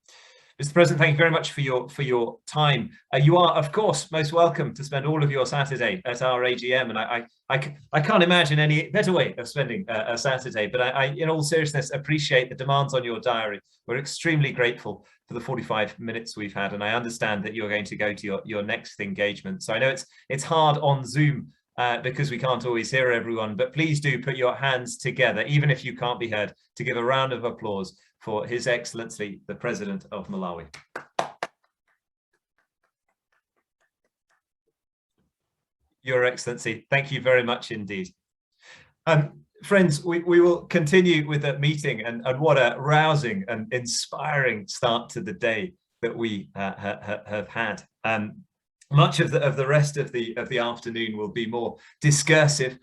Mr. President, thank you very much for your time. You are, of course, most welcome to spend all of your Saturday at our AGM, and I can't imagine any better way of spending a Saturday, but I, in all seriousness, appreciate the demands on your diary. We're extremely grateful for the 45 minutes we've had, and I understand that you're going to go to your next engagement. So I know it's hard on Zoom because we can't always hear everyone, but please do put your hands together, even if you can't be heard, to give a round of applause for His Excellency, the President of Malawi. Your Excellency, thank you very much indeed. Friends, we will continue with the meeting, and what a rousing and inspiring start to the day that we have had. Much of the rest of the afternoon will be more discursive,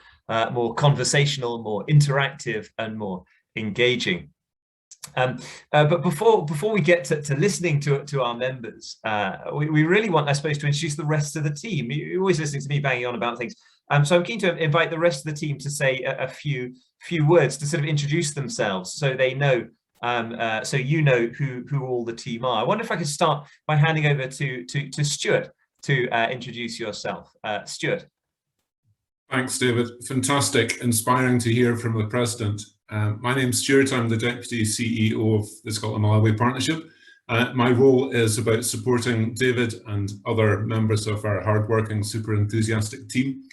more conversational, more interactive, and more engaging. But before we get to listening to our members, we really want, I suppose, to introduce the rest of the team. You're always listening to me banging on about things. So I'm keen to invite the rest of the team to say a few words to sort of introduce themselves, so they know, so you know who all the team are. I wonder if I could start by handing over to Stuart to introduce yourself. Stuart. Thanks, David. Fantastic, inspiring to hear from the President. My name's Stuart, I'm the Deputy CEO of the Scotland-Malawi Partnership. My role is about supporting David and other members of our hardworking, super enthusiastic team.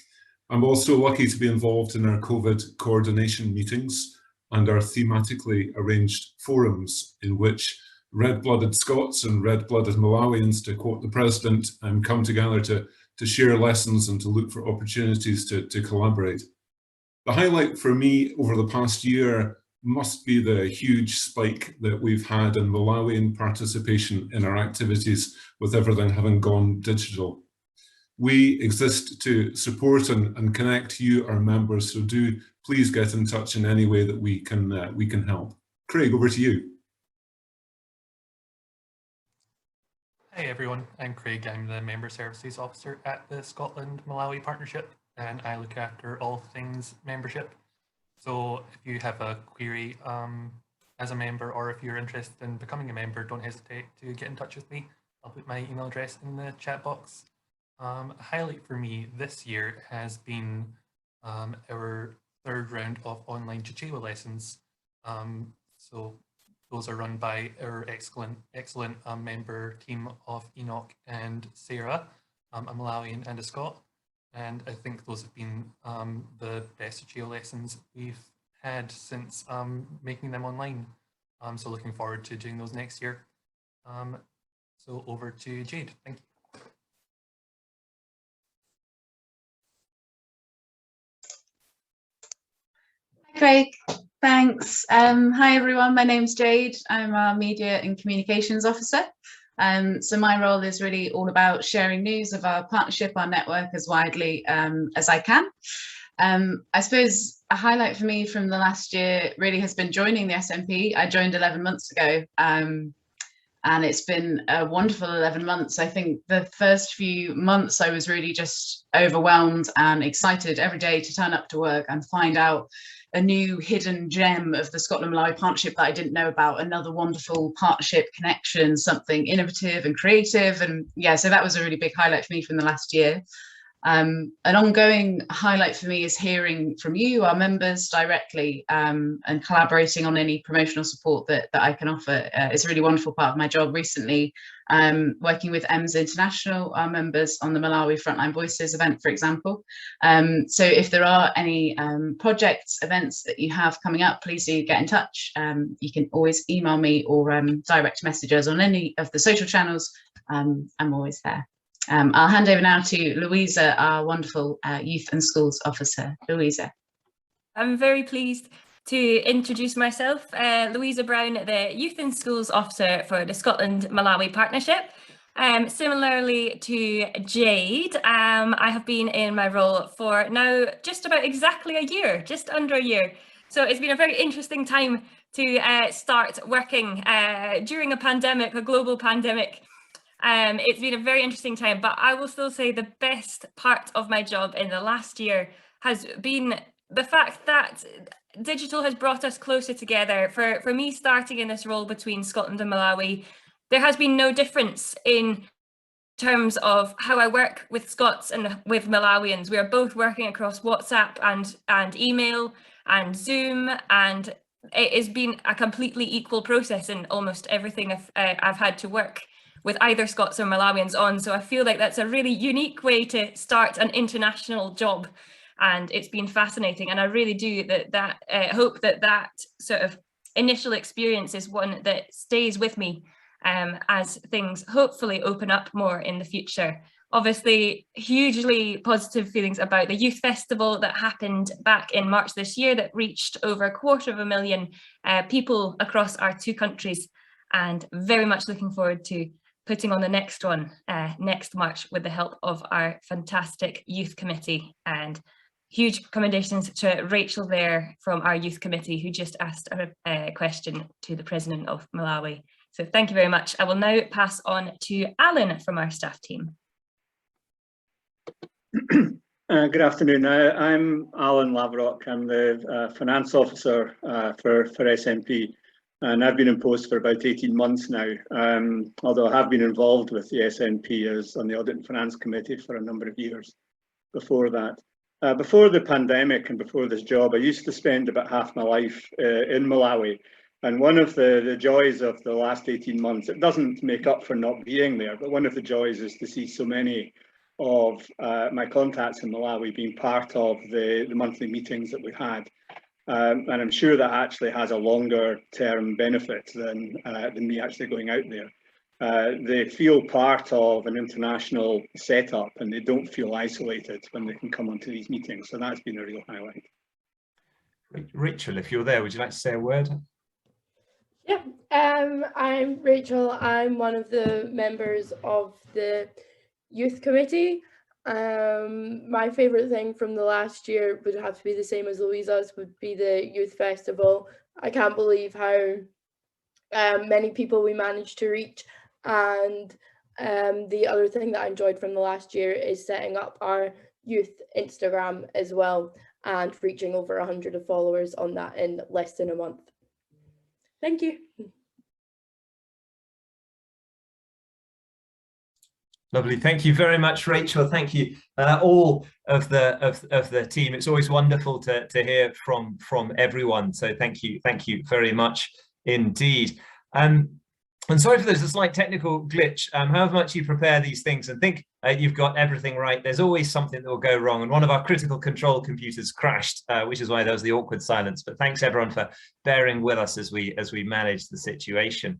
I'm also lucky to be involved in our COVID coordination meetings and our thematically arranged forums in which red-blooded Scots and red-blooded Malawians, to quote the President, come together to share lessons and to look for opportunities to collaborate. The highlight for me over the past year must be the huge spike that we've had in Malawian participation in our activities with everything having gone digital. We exist to support and connect you, our members, so do please get in touch in any way that we can help. Craig, over to you. Hey everyone, I'm Craig. I'm the Member Services Officer at the Scotland-Malawi Partnership, and I look after all things membership. So if you have a query as a member, or if you're interested in becoming a member, don't hesitate to get in touch with me. I'll put my email address in the chat box. A highlight for me this year has been our third round of online Chichewa lessons. So those are run by our excellent member team of Enoch and Sarah, a Malawian and a Scot. And I think those have been the best Chichewa lessons we've had since making them online. So looking forward to doing those next year. So over to Jade, thank you. Craig, thanks. Hi everyone, my name's Jade. I'm our Media and Communications Officer. So my role is really all about sharing news of our partnership, our network, as widely as I can. I suppose a highlight for me from the last year really has been joining the SNP. I joined 11 months ago, and it's been a wonderful 11 months. I think the first few months I was really just overwhelmed and excited every day to turn up to work and find out a new hidden gem of the Scotland-Malawi Partnership that I didn't know about, another wonderful partnership connection, something innovative and creative. And yeah, so that was a really big highlight for me from the last year. An ongoing highlight for me is hearing from you, our members, directly, and collaborating on any promotional support that I can offer. It's a really wonderful part of my job recently, working with EMS International, our members, on the Malawi Frontline Voices event, for example. So if there are any projects, events that you have coming up, please do get in touch. You can always email me or direct message us on any of the social channels. I'm always there. I'll hand over now to Luisa, our wonderful Youth and Schools Officer. Luisa. I'm very pleased to introduce myself, Luisa Brown, the Youth and Schools Officer for the Scotland-Malawi Partnership. Similarly to Jade, I have been in my role for now just about exactly a year, just under a year. So it's been a very interesting time to start working during a pandemic, a global pandemic. It's been a very interesting time, but I will still say the best part of my job in the last year has been the fact that digital has brought us closer together. For me, starting in this role between Scotland and Malawi, there has been no difference in terms of how I work with Scots and with Malawians. We are both working across WhatsApp and email and Zoom, and it has been a completely equal process in almost everything I've had to work with either Scots or Malawians on. So I feel like that's a really unique way to start an international job, and it's been fascinating. And I really do hope that sort of initial experience is one that stays with me as things hopefully open up more in the future. Obviously, hugely positive feelings about the Youth Festival that happened back in March this year that reached over 250,000 people across our two countries, and very much looking forward to putting on the next one next March with the help of our fantastic youth committee. And huge commendations to Rachel there from our youth committee, who just asked a question to the President of Malawi. So thank you very much. I will now pass on to Alan from our staff team. Good afternoon. I'm Alan Lavrock. I'm the finance officer for SNP. And I've been in post for about 18 months now, although I have been involved with the SNP as on the Audit and Finance Committee for a number of years before that. Before the pandemic and before this job, I used to spend about half my life in Malawi. And one of the joys of the last 18 months, it doesn't make up for not being there, but one of the joys is to see so many of my contacts in Malawi being part of the monthly meetings that we've had. And I'm sure that actually has a longer term benefit than me actually going out there. They feel part of an international setup and they don't feel isolated when they can come onto these meetings. So that's been a real highlight. Rachel, if you're there, would you like to say a word? Yeah, I'm Rachel. I'm one of the members of the youth committee. My favourite thing from the last year would have to be the same as Louisa's, would be the youth festival. I can't believe how many people we managed to reach. And the other thing that I enjoyed from the last year is setting up our youth Instagram as well and reaching over 100 followers on that in less than a month. Thank you. Lovely, thank you very much, Rachel. Thank you, all of the team. It's always wonderful to hear from everyone. So thank you very much indeed. And sorry for there's a slight technical glitch. However much you prepare these things and think you've got everything right, there's always something that will go wrong. And one of our critical control computers crashed, which is why there was the awkward silence. But thanks everyone for bearing with us as we manage the situation.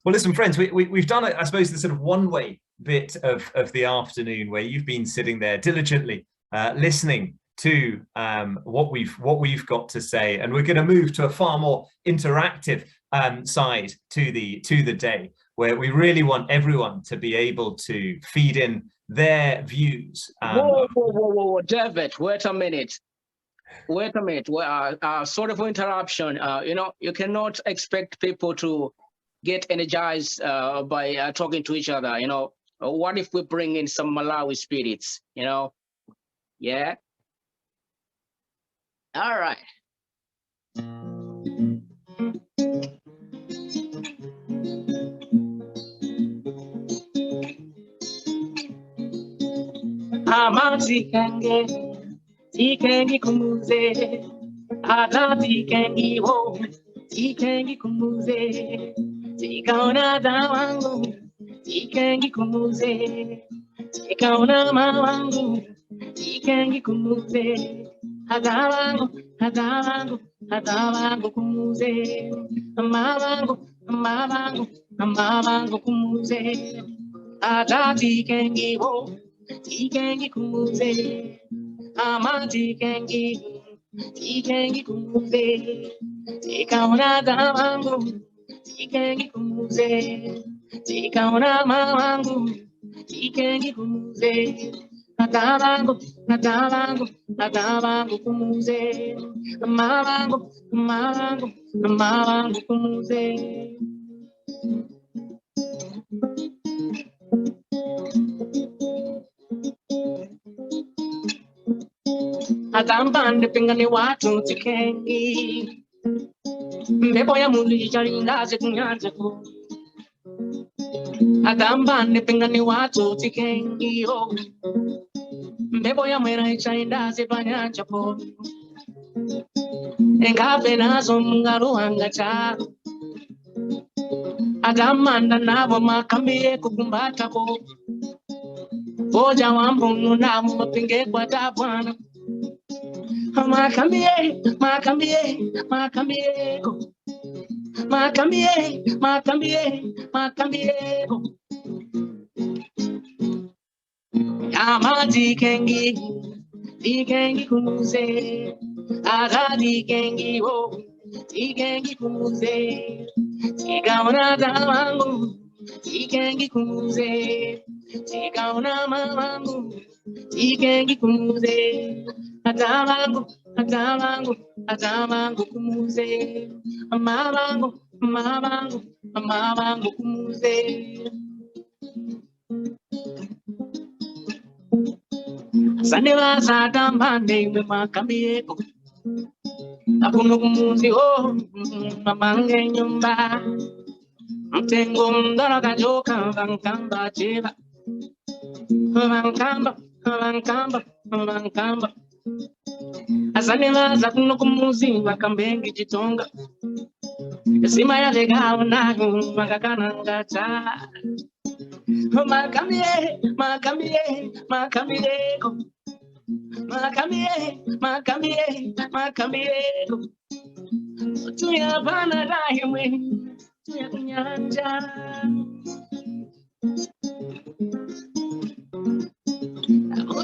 Well, listen, friends, we've done, I suppose, the sort of one-way bit of the afternoon where you've been sitting there diligently listening to what we've got to say, and we're going to move to a far more interactive side to the day, where we really want everyone to be able to feed in their views. Whoa, David, wait a minute. Sorry for interruption. You know, you cannot expect people to get energized by talking to each other. You know, what if we bring in some Malawi spirits? You know, yeah. All right. Amazi kange, tikengi kumuze, adati kengi wo, tikengi kumuze, tikaona dawangu, tikengi kumuze, tikaona mawangu, tikengi kumuze, adawangu kumuze, amawangu kumuze, adati kengi wo. Tikengi kumuze, amati kengi, tikengi kumuze, tikaona dawangu, tikengi kumuze, tikaona mawangu, tikengi kumuze, adawangu kumuze, amawangu kumuze. Agambande pingani watu tikengi, mbebo ya muli jaringaze kunyanze ku. Agambande pingani watu tikengi yo, mbebo ya mwera ichaindaze panyanja po. Engabe nazo Luhanga cha. Agamanda nabo makambie kukumbata po. Boja wambunu namu mapinge kwa tabwana. Makambie go. Amati kengi, tikengi kumuze, agadi kengi wo, tikengi kumuze, tikaona dawangu, tikengi kumuze, tikaona mawangu, tikengi kumuze. Adawangu kumuze, amawangu kumuze. Saneva sadambande me makamieko, akuno kumuzi oh, mamange nyumba. Mtengo mdara kajoka vankamba cheva, vankamba. Asanemaza kuno kumuzi makambengi chitonga. Sima ya legao na makakana ngata. Makamie, makamie, makamieko. Makamie, makamie, makamieko. Tuya bana dahiwe, tuya kunyanja.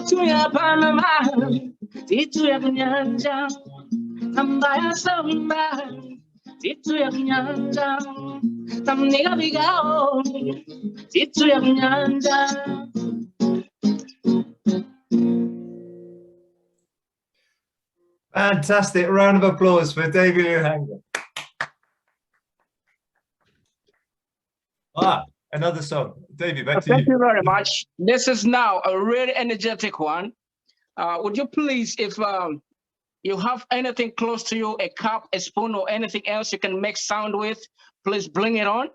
Tuya bana ma, tuya kunyanja. Tambaya samba, tuya kunyanja. Tamniga bigao, tuya kunyanja. Fantastic. Round of applause for Davie Luhanga. Another song. Davie, back to you. Thank you very much. This is now a really energetic one. Would you please, if you have anything close to you, a cup, a spoon, or anything else you can make sound with, please bring it on.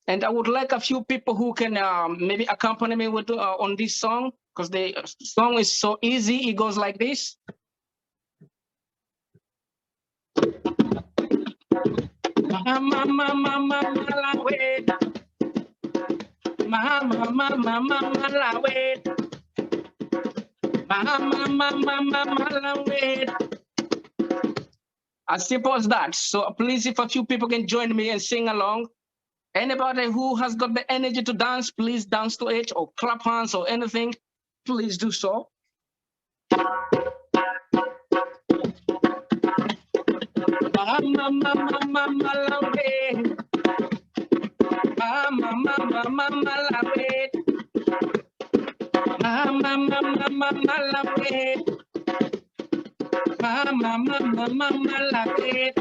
And I would like a few people who can maybe accompany me with on this song, because the song is so easy. It goes like this. Mama, mama, mama, la wait. Mama, mama, mama, la wait. Mama, mama, mama, la wait. As simple as that. So please, if a few people can join me and sing along. Anybody who has got the energy to dance, please dance to it, or clap hands or anything, please do so. Mama, mama, mama, la wait. Mama, mama, mama, la wait. Mama, mama, mama, la wait. Mama, mama, mama, la wait.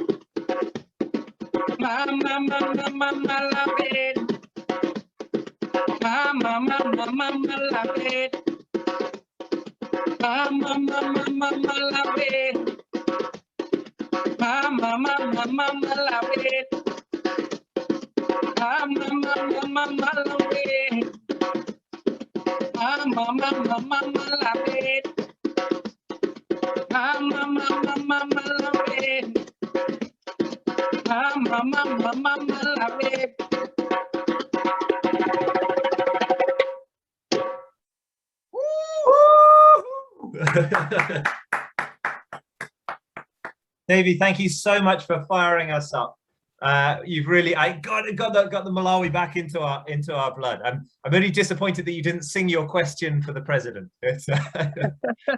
Mama, mama, mama, la wait. Mama, mama, mama, la wait. Mama, mama, mama, la wait. Mama, mama, mama, la wait. Mama, mama, mama, la wait. Mama, mama, mama, la wait. Mama, mama, mama, la wait. Mama, mama, mama, la wait. Davie, thank you so much for firing us up. You've really, got the Malawi back into our blood. I'm only disappointed that you didn't sing your question for the president.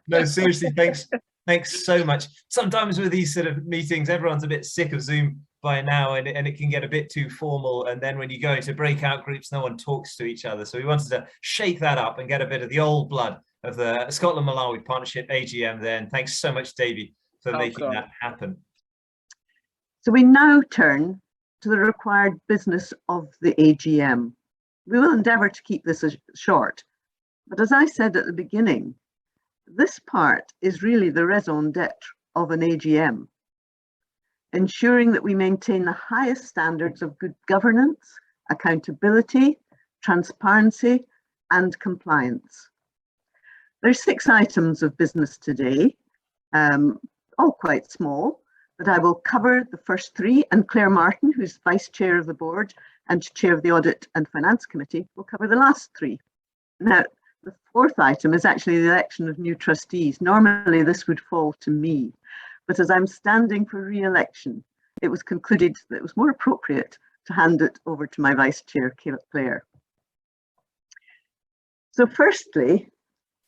No, seriously, thanks so much. Sometimes with these sort of meetings, everyone's a bit sick of Zoom by now, and it can get a bit too formal. And then when you go into breakout groups, no one talks to each other. So we wanted to shake that up and get a bit of the old blood of the Scotland-Malawi Partnership AGM there. And thanks so much, Davie, for making that happen. So we now turn to the required business of the AGM. We will endeavour to keep this short, but as I said at the beginning, this part is really the raison d'etre of an AGM, ensuring that we maintain the highest standards of good governance, accountability, transparency, and compliance. There are 6 items of business today, all quite small, but I will cover the first 3, and Claire Martin, who's Vice Chair of the Board and Chair of the Audit and Finance Committee, will cover the last 3. Now, the 4th item is actually the election of new trustees. Normally this would fall to me, but as I'm standing for re-election, it was concluded that it was more appropriate to hand it over to my Vice Chair, Claire. So firstly,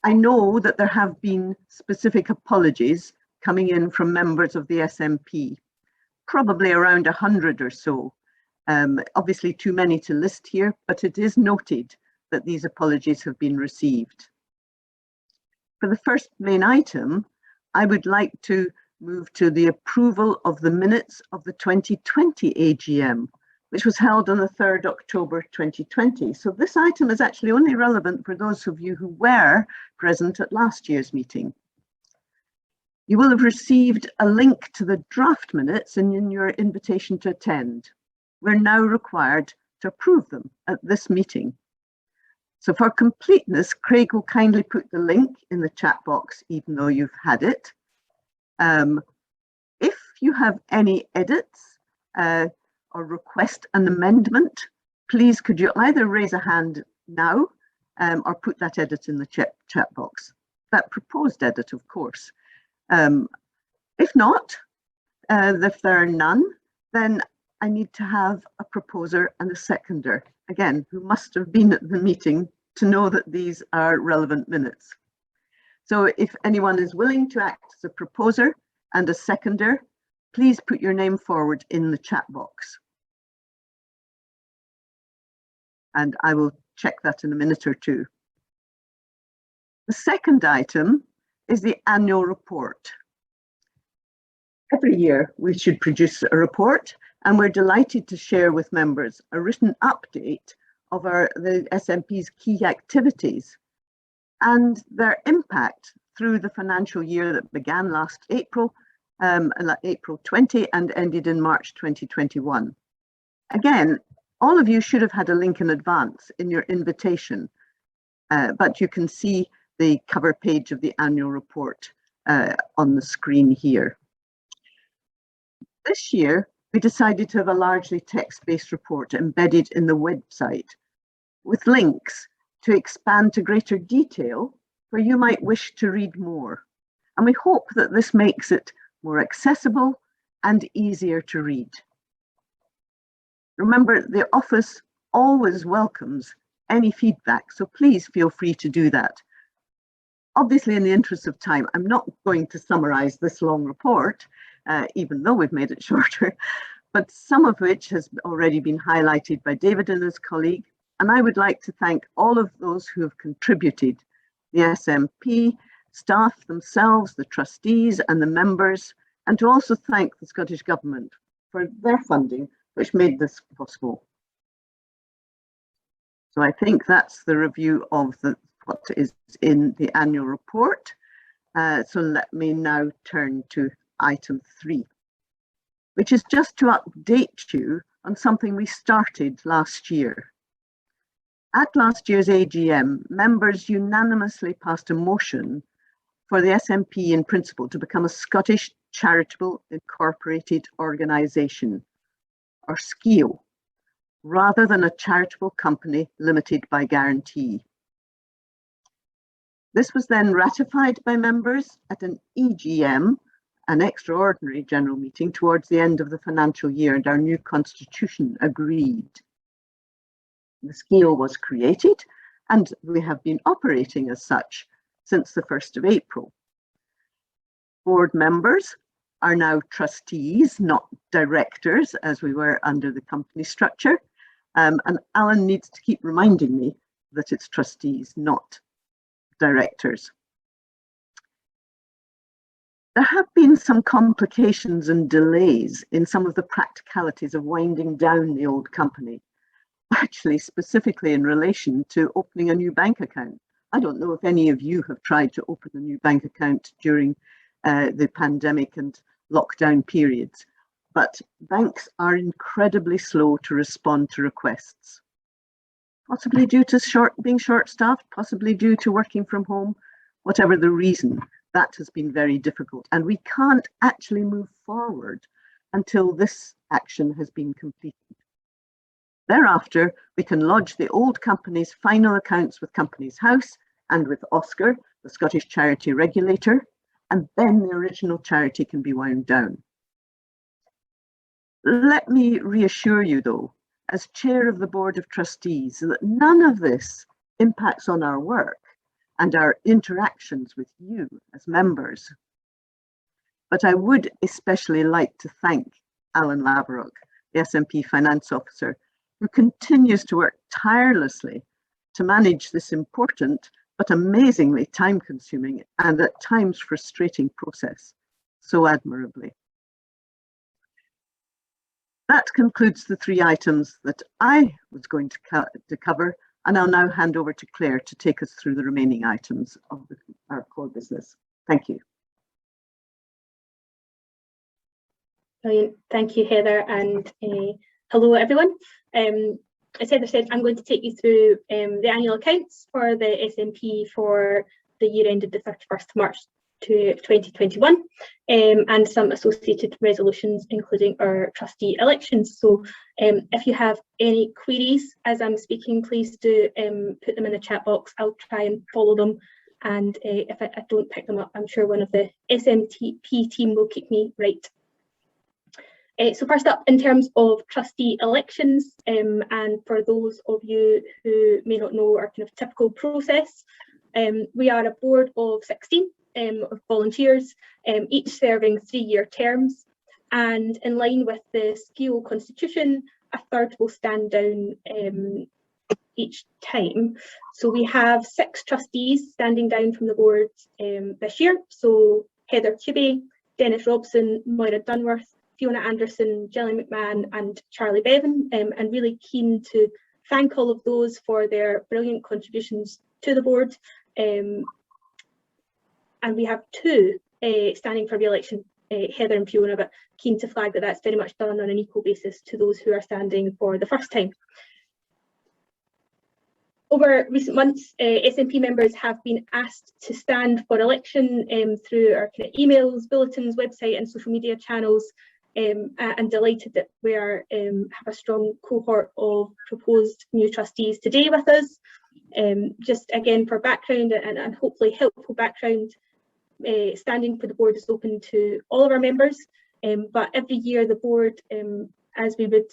I know that there have been specific apologies coming in from members of the SNP, probably around 100 or so. Obviously too many to list here, but it is noted that these apologies have been received. For the first main item, I would like to move to the approval of the minutes of the 2020 AGM, which was held on the 3rd October 2020. So this item is actually only relevant for those of you who were present at last year's meeting. You will have received a link to the draft minutes in your invitation to attend. We're now required to approve them at this meeting. So for completeness, Craig will kindly put the link in the chat box, even though you've had it. If you have any edits or request an amendment, please could you either raise a hand now or put that edit in the chat box. That proposed edit, of course. If not, if there are none, then I need to have a proposer and a seconder, again, who must have been at the meeting to know that these are relevant minutes. So if anyone is willing to act as a proposer and a seconder, please put your name forward in the chat box. And I will check that in a minute or two. The second item is the annual report. Every year we should produce a report, and we're delighted to share with members a written update of the SNP's key activities and their impact through the financial year that began last April, April 20, and ended in March 2021. Again, all of you should have had a link in advance in your invitation, but you can see the cover page of the annual report on the screen here. This year, we decided to have a largely text-based report embedded in the website with links to expand to greater detail where you might wish to read more. And we hope that this makes it more accessible and easier to read. Remember, the office always welcomes any feedback, so please feel free to do that. Obviously, in the interest of time, I'm not going to summarize this long report, even though we've made it shorter, but some of which has already been highlighted by David and his colleague. And I would like to thank all of those who have contributed, the SNP, staff themselves, the trustees and the members, and to also thank the Scottish Government for their funding, which made this possible. So I think that's the review of what is in the annual report. So let me now turn to item 3, which is just to update you on something we started last year. At last year's AGM, members unanimously passed a motion for the SNP in principle to become a Scottish Charitable Incorporated Organisation, or SCIO, rather than a charitable company limited by guarantee. This was then ratified by members at an EGM, an extraordinary general meeting towards the end of the financial year, and our new constitution agreed. The SCIO was created, and we have been operating as such since the 1st of April. Board members are now trustees, not directors, as we were under the company structure. And Alan needs to keep reminding me that it's trustees, not directors. There have been some complications and delays in some of the practicalities of winding down the old company, actually specifically in relation to opening a new bank account. I don't know if any of you have tried to open a new bank account during the pandemic and lockdown periods, but banks are incredibly slow to respond to requests. Possibly due to being short-staffed, possibly due to working from home, whatever the reason, that has been very difficult. And we can't actually move forward until this action has been completed. Thereafter, we can lodge the old company's final accounts with Companies House and with Oscar, the Scottish charity regulator, and then the original charity can be wound down. Let me reassure you, though, as chair of the Board of Trustees, that none of this impacts on our work and our interactions with you as members. But I would especially like to thank Alan Laverock, the SNP Finance Officer, who continues to work tirelessly to manage this important but amazingly time-consuming and at times frustrating process so admirably. That concludes the 3 items that I was going to cover, and I'll now hand over to Claire to take us through the remaining items of our core business. Thank you. Brilliant. Thank you, Heather, and hello, everyone. as Heather said, I'm going to take you through the annual accounts for the SNP for the year ended the 31st of March to 2021, and some associated resolutions, including our trustee elections. So if you have any queries as I'm speaking, please do put them in the chat box. I'll try and follow them, and if I don't pick them up, I'm sure one of the SNP team will keep me right. So first up, in terms of trustee elections, and for those of you who may not know our kind of typical process, we are a board of 16 of volunteers, each serving 3-year terms, and in line with the SCIO constitution, a third will stand down each time. So we have 6 trustees standing down from the board this year. So Heather Cubey, Dennis Robson, Moira Dunworth, Fiona Anderson, Gillian McMahon and Charlie Bevan, and really keen to thank all of those for their brilliant contributions to the board. And we have 2 standing for re-election, Heather and Fiona, but keen to flag that that's very much done on an equal basis to those who are standing for the first time. Over recent months, SNP members have been asked to stand for election through our kind of emails, bulletins, website and social media channels, and delighted that we are have a strong cohort of proposed new trustees today with us. Just again for background and hopefully helpful background, standing for the board is open to all of our members, but every year the board, as we would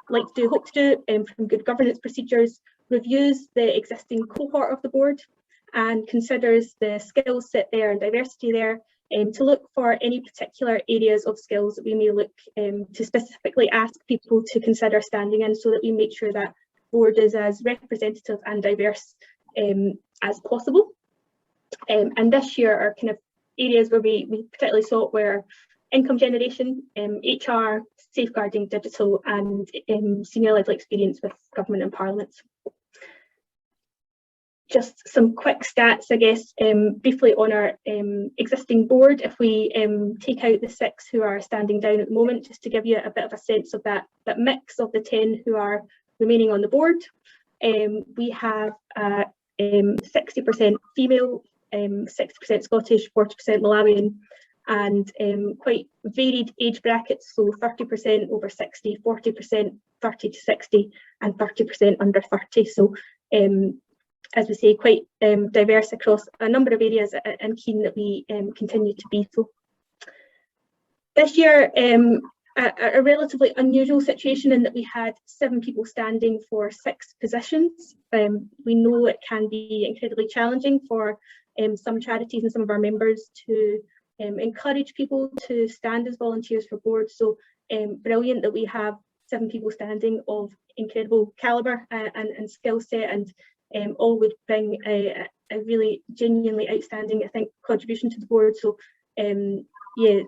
like to do, hope to do from good governance procedures, reviews the existing cohort of the board and considers the skill set there and diversity there, to look for any particular areas of skills that we may look to specifically ask people to consider standing in, so that we make sure that board is as representative and diverse as possible. And this year our kind of areas where we particularly sought were income generation, HR, safeguarding digital and senior level experience with government and parliaments. Just some quick stats, I guess, briefly on our existing board. If we take out the 6 who are standing down at the moment, just to give you a bit of a sense of that mix of the 10 who are remaining on the board, we have 60% female, 60% Scottish, 40% Malawian, and quite varied age brackets, so 30% over 60, 40% 30 to 60, and 30% under 30. So as we say, quite diverse across a number of areas, and keen that we continue to be so. This year, a relatively unusual situation in that we had 7 people standing for 6 positions. We know it can be incredibly challenging for some charities and some of our members to encourage people to stand as volunteers for boards. So brilliant that we have 7 people standing of incredible calibre and skill set, and all would bring a really genuinely outstanding, I think, contribution to the board. So yeah,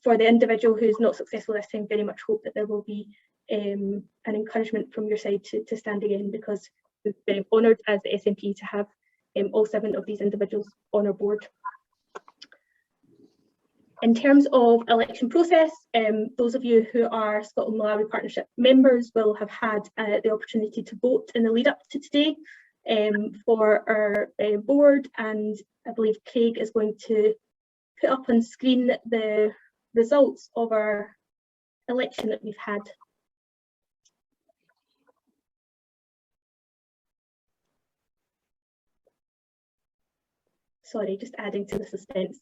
for the individual who's not successful this time, very much hope that there will be an encouragement from your side to stand again, because we're very honoured as the SNP to have all 7 of these individuals on our board. In terms of election process, those of you who are Scotland Malawi Partnership members will have had the opportunity to vote in the lead up to today for our board, and I believe Craig is going to put up on screen the results of our election that we've had. Sorry, just adding to the suspense.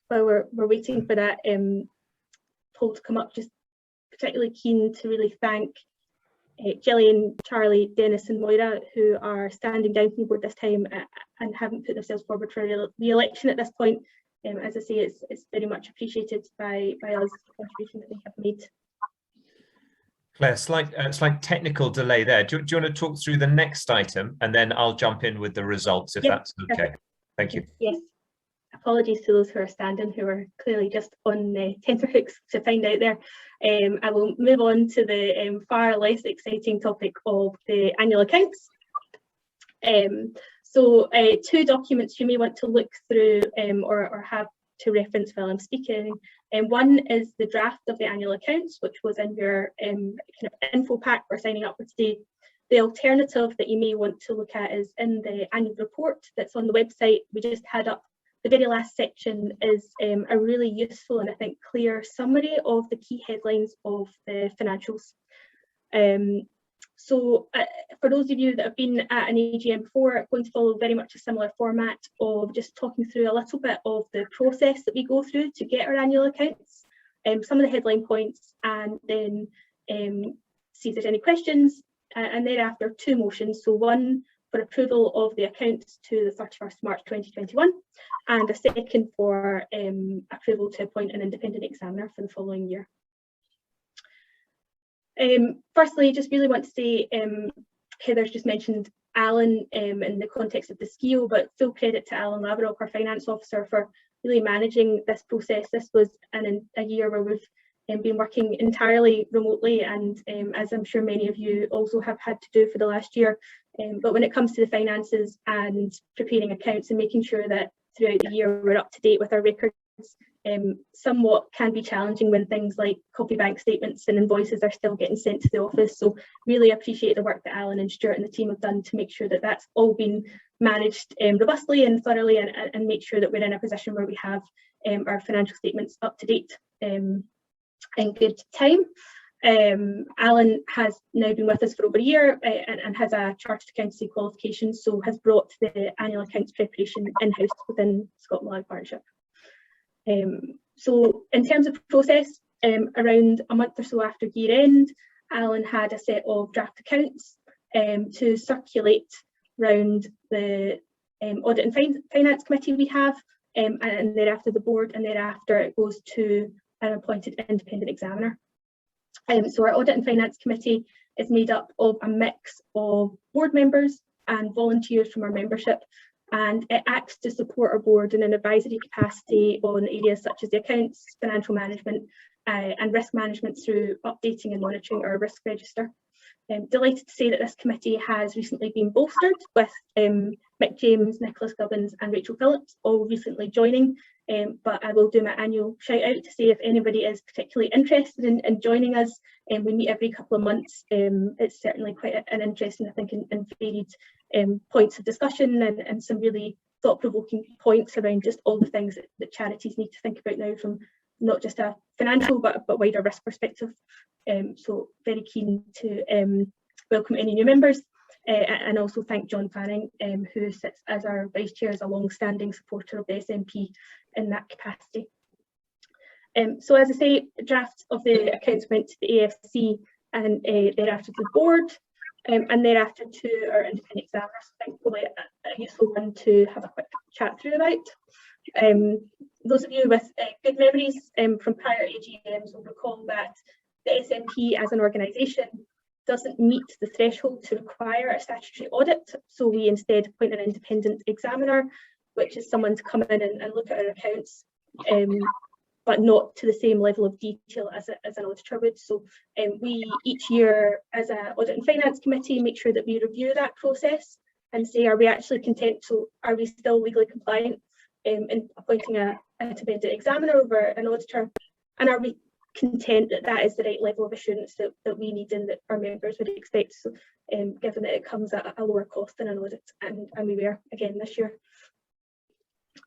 While we're waiting for that poll to come up, just particularly keen to really thank Gillian, Charlie, Dennis and Moira, who are standing down from the board this time and haven't put themselves forward for re-election at this point. As I say, it's very much appreciated by us, the contribution that they have made. Claire, slight technical delay there. Do you want to talk through the next item, and then I'll jump in with the results, if that's okay. Perfect. Thank you. Yes. Apologies to those who are standing, who are clearly just on tenterhooks to find out there. I will move on to the far less exciting topic of the annual accounts. So 2 documents you may want to look through or have to reference while I'm speaking. One is the draft of the annual accounts, which was in your kind of info pack for signing up for today. The alternative that you may want to look at is in the annual report that's on the website. We just had up the very last section is a really useful and I think clear summary of the key headlines of the financials. So for those of you that have been at an AGM before, I'm going to follow very much a similar format of just talking through a little bit of the process that we go through to get our annual accounts, some of the headline points, and then see if there's any questions, and thereafter 2 motions. So one for approval of the accounts to the 31st March 2021, and a second for approval to appoint an independent examiner for the following year. Firstly, just really want to say, Heather's just mentioned Alan in the context of the SKIO, but full credit to Alan Laverock, our finance officer, for really managing this process. This was a year where we've been working entirely remotely, and as I'm sure many of you also have had to do for the last year. But when it comes to the finances and preparing accounts and making sure that throughout the year we're up to date with our records, somewhat can be challenging when things like copy bank statements and invoices are still getting sent to the office. So really appreciate the work that Alan and Stuart and the team have done to make sure that that's all been managed robustly and thoroughly, and make sure that we're in a position where we have our financial statements up to date in good time. Alan has now been with us for over a year and has a chartered accountancy qualification, so has brought the annual accounts preparation in-house within Scotland Malawi Partnership. So in terms of process, around a month or so after year end, Alan had a set of draft accounts to circulate round the audit and finance committee we have, and thereafter the board, and thereafter it goes to an appointed independent examiner. So our audit and finance committee is made up of a mix of board members and volunteers from our membership, and it acts to support our board in an advisory capacity on areas such as the accounts, financial management, and risk management through updating and monitoring our risk register. Delighted to say that this committee has recently been bolstered with Mick James, Nicholas Gubbins and Rachel Phillips all recently joining, but I will do my annual shout out to say if anybody is particularly interested in joining us. We meet every couple of months. It's certainly quite an interesting, I think, and varied points of discussion, and some really thought-provoking points around just all the things that charities need to think about now, from not just a financial but wider risk perspective. So very keen to welcome any new members, and also thank John Fanning, who sits as our vice chair, as a long-standing supporter of the SNP in that capacity. So as I say, draft of the accounts went to the AFC and thereafter to the board, and thereafter to our independent examiners. I think probably a useful one to have a quick chat through about. Those of you with good memories from prior AGMs will recall that the SNP as an organisation doesn't meet the threshold to require a statutory audit, so we instead appoint an independent examiner, which is someone to come in and look at our accounts, but not to the same level of detail as an auditor would. So we each year as an audit and finance committee make sure that we review that process and say, are we actually content, so are we still legally compliant in appointing an independent examiner over an auditor, and are we content that that is the right level of assurance that we need and that our members would expect, so given that it comes at a lower cost than an audit, and we were again this year.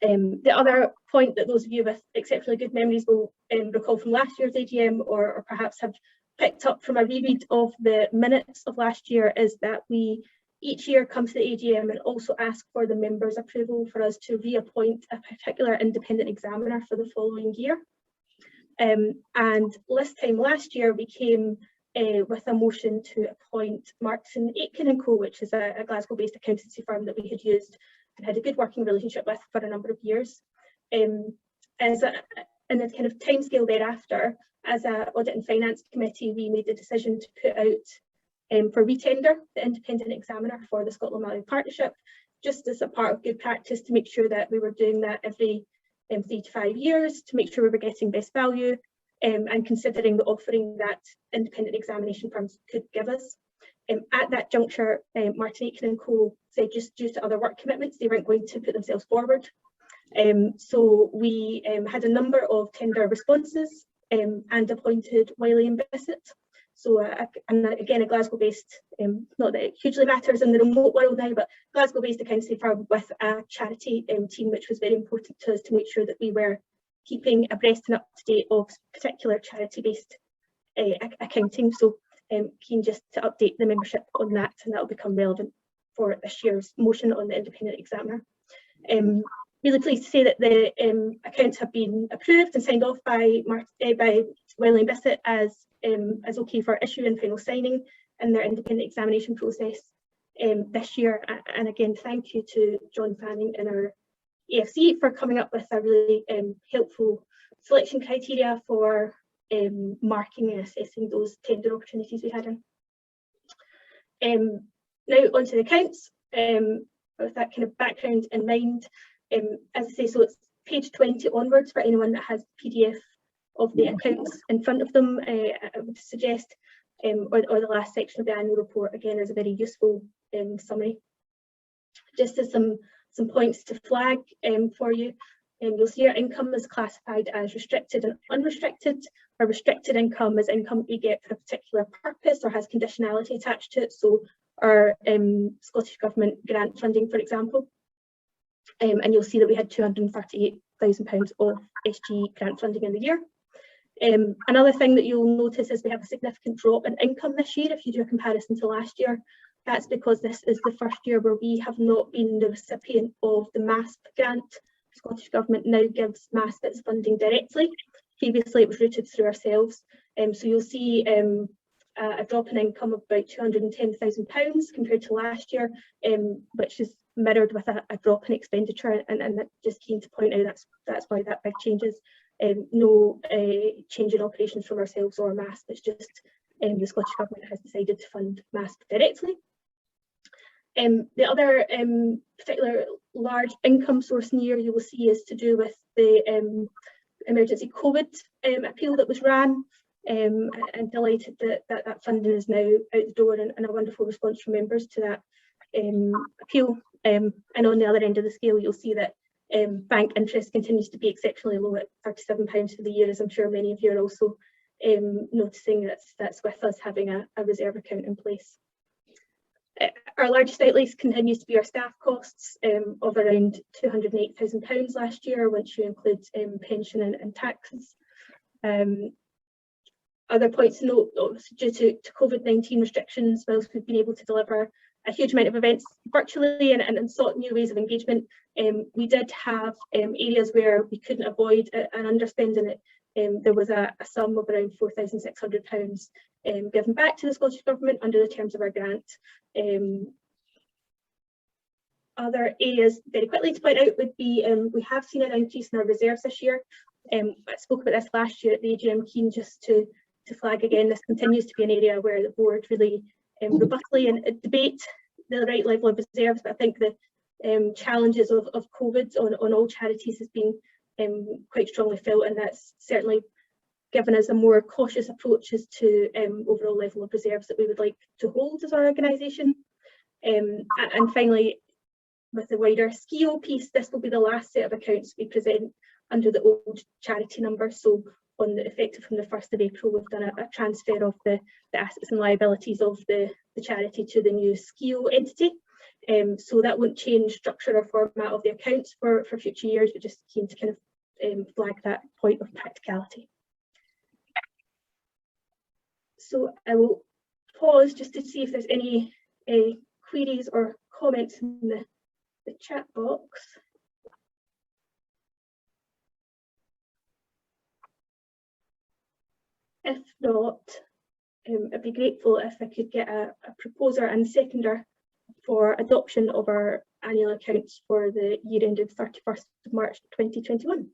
The other point that those of you with exceptionally good memories will recall from last year's AGM, or perhaps have picked up from a reread of the minutes of last year, is that we each year come to the AGM and also ask for the members' approval for us to reappoint a particular independent examiner for the following year. And this time last year we came with a motion to appoint Martin Aitken & Co, which is a Glasgow-based accountancy firm that we had used and had a good working relationship with for a number of years. In the kind of timescale thereafter, as an audit and finance committee, we made the decision to put out for retender the independent examiner for the Scotland Malawi Partnership, just as a part of good practice to make sure that we were doing that every 3 to 5 years, to make sure we were getting best value, and considering the offering that independent examination firms could give us. At that juncture, Martin Aitken & Co said just due to other work commitments, they weren't going to put themselves forward. So we had a number of tender responses and appointed Wiley and Bissett. So and again, a Glasgow-based, not that it hugely matters in the remote world now, but Glasgow-based accountancy firm with a charity team, which was very important to us to make sure that we were keeping abreast and up to date of particular charity-based accounting. So keen just to update the membership on that, and that will become relevant for this year's motion on the independent examiner. Really pleased to say that the accounts have been approved and signed off by Wiley and Bissett as okay for issue and final signing in their independent examination process this year. And again, thank you to John Fanning and our AFC for coming up with a really helpful selection criteria for marking and assessing those tender opportunities we had in. Now onto the accounts, with that kind of background in mind. As I say, so it's page 20 onwards for anyone that has PDF of the accounts in front of them. I would suggest, or the last section of the annual report, again, is a very useful summary. Just as some points to flag for you, you'll see our income is classified as restricted and unrestricted. Our restricted income is income we get for a particular purpose or has conditionality attached to it. So our Scottish Government grant funding, for example. And you'll see that we had £238,000 of SG grant funding in the year. Another thing that you'll notice is we have a significant drop in income this year if you do a comparison to last year. That's because this is the first year where we have not been the recipient of the MASP grant. The Scottish Government now gives MASP its funding directly. Previously it was routed through ourselves. So you'll see a drop in income of about £210,000 compared to last year, which is mirrored with a drop in expenditure, and just keen to point out that's why that big change is. No change in operations from ourselves or MASP, it's just the Scottish Government has decided to fund MASP directly. The other particular large income source in the year you will see is to do with the emergency COVID appeal that was ran. And delighted that funding is now out the door, and a wonderful response from members to that appeal. And on the other end of the scale, you'll see that bank interest continues to be exceptionally low at £37 for the year, as I'm sure many of you are also noticing. That's with us having a reserve account in place. Our largest outlays continues to be our staff costs of around £208,000 last year, once you include pension and taxes. Other points to note, due to COVID-19 restrictions, whilst we've been able to deliver a huge amount of events virtually and sought new ways of engagement, we did have areas where we couldn't avoid an underspend in it. There was a sum of around £4,600 given back to the Scottish Government under the terms of our grant. Other areas very quickly to point out would be we have seen an increase in our reserves this year. I spoke about this last year at the AGM, keen just to flag again, this continues to be an area where the board really robustly and debate the right level of reserves, but I think the challenges of COVID on all charities has been quite strongly felt, and that's certainly given us a more cautious approach as to overall level of reserves that we would like to hold as our organisation. And finally, with the wider SCIO piece, this will be the last set of accounts we present under the old charity number. So effective from the 1st of April, we've done a transfer of the assets and liabilities of the charity to the new SCIO entity. So that won't change structure or format of the accounts for future years, but just keen to kind of flag that point of practicality. So I will pause just to see if there's any queries or comments in the chat box. If not, I'd be grateful if I could get a proposer and seconder for adoption of our annual accounts for the year ended 31st of March 2021.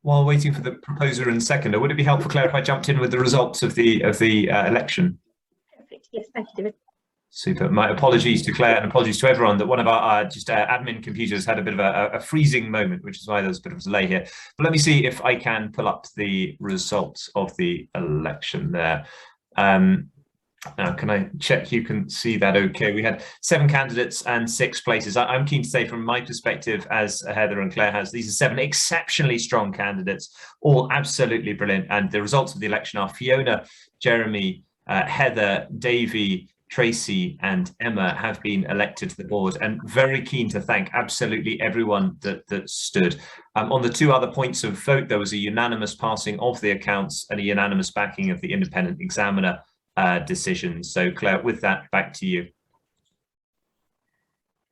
While waiting for the proposer and seconder, would it be helpful, Claire, if I jumped in with the results of the election? Perfect. Yes, thank you, David. Super. My apologies to Claire and apologies to everyone that one of our admin computers had a bit of a freezing moment, which is why there's a bit of a delay here. But let me see if I can pull up the results of the election there. Now, can I check you can see that okay? We had 7 candidates and 6 places. I'm keen to say from my perspective, as Heather and Claire has, these are 7 exceptionally strong candidates, all absolutely brilliant. And the results of the election are Fiona, Jeremy, Heather, Davie, Tracy and Emma have been elected to the board, and very keen to thank absolutely everyone that stood. On the 2 other points of vote, there was a unanimous passing of the accounts and a unanimous backing of the independent examiner decision. So Claire, with that, back to you.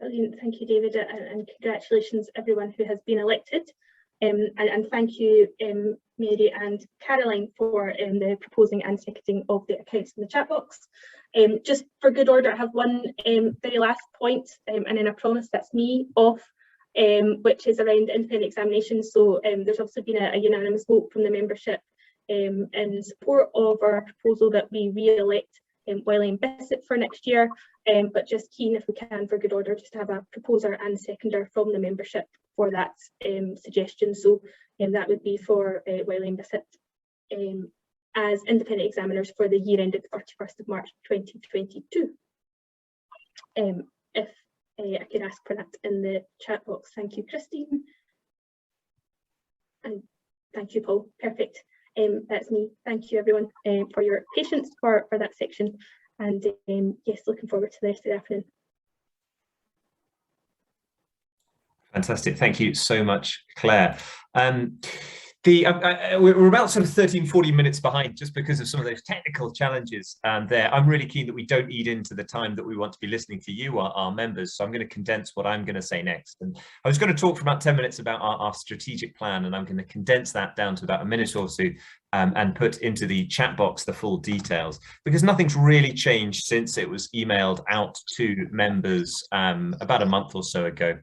Brilliant. Thank you, David, and congratulations everyone who has been elected. And thank you, Mary and Caroline, for the proposing and seconding of the accounts in the chat box. Just for good order, I have one very last point, and then I promise that's me off, which is around independent examinations. So there's also been a unanimous vote from the membership in support of our proposal that we re-elect William Bissett for next year, but just keen, if we can, for good order, just to have a proposer and seconder from the membership for that suggestion. So that would be for William Bissett as independent examiners for the year ended 31st of March 2022. If I could ask for that in the chat box. Thank you, Christine. And thank you, Paul. Perfect. That's me. Thank you, everyone, for your patience for that section. And yes, looking forward to the rest of the afternoon. Fantastic. Thank you so much, Claire. We're about sort of 13-14 minutes behind just because of some of those technical challenges there. I'm really keen that we don't eat into the time that we want to be listening to you, our members. So I'm going to condense what I'm going to say next. And I was going to talk for about 10 minutes about our strategic plan, and I'm going to condense that down to about a minute or two and put into the chat box the full details, because nothing's really changed since it was emailed out to members about a month or so ago.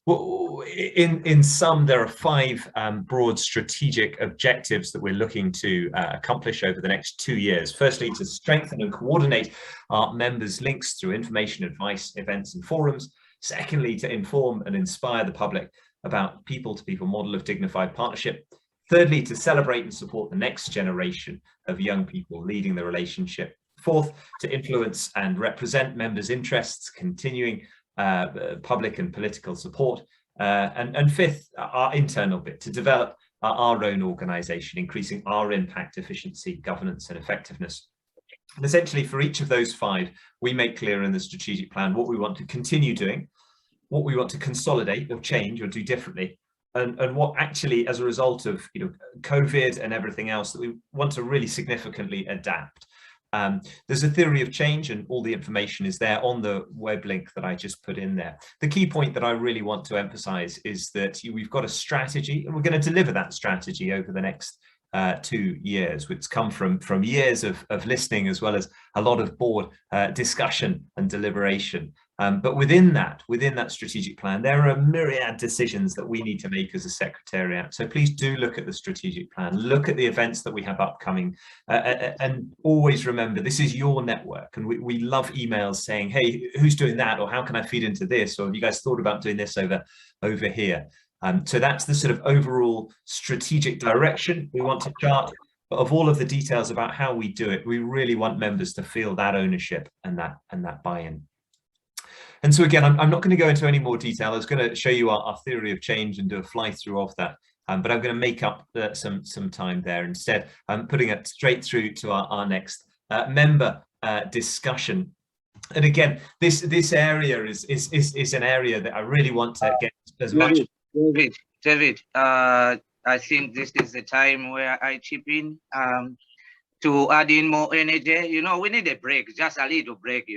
Well, in sum, there are 5 broad strategic objectives that we're looking to accomplish over the next 2 years. Firstly, to strengthen and coordinate our members' links through information, advice, events and forums. Secondly, to inform and inspire the public about people-to-people model of dignified partnership. Thirdly, to celebrate and support the next generation of young people leading the relationship. Fourth, to influence and represent members' interests, continuing public and political support, and fifth, our internal bit, to develop our own organisation, increasing our impact, efficiency, governance and effectiveness. And essentially for each of those 5, we make clear in the strategic plan what we want to continue doing, what we want to consolidate or change or do differently, and what actually, as a result of COVID and everything else, that we want to really significantly adapt. There's a theory of change, and all the information is there on the web link that I just put in there. The key point that I really want to emphasize is that we've got a strategy, and we're going to deliver that strategy over the next 2 years, which come from years of listening, as well as a lot of board discussion and deliberation. But within that strategic plan, there are a myriad decisions that we need to make as a secretariat. So please do look at the strategic plan, look at the events that we have upcoming, and always remember, this is your network. And we love emails saying, hey, who's doing that? Or how can I feed into this? Or have you guys thought about doing this over here? So that's the sort of overall strategic direction we want to chart. But of all of the details about how we do it, we really want members to feel that ownership and that buy-in. And so again, I'm not going to go into any more detail. I was going to show you our theory of change and do a fly through of that, but I'm going to make up some time there. Instead, I'm putting it straight through to our next member discussion. And again, this area is an area that I really want to get as much. David, I think this is the time where I chip in to add in more energy. We need a break, just a little break,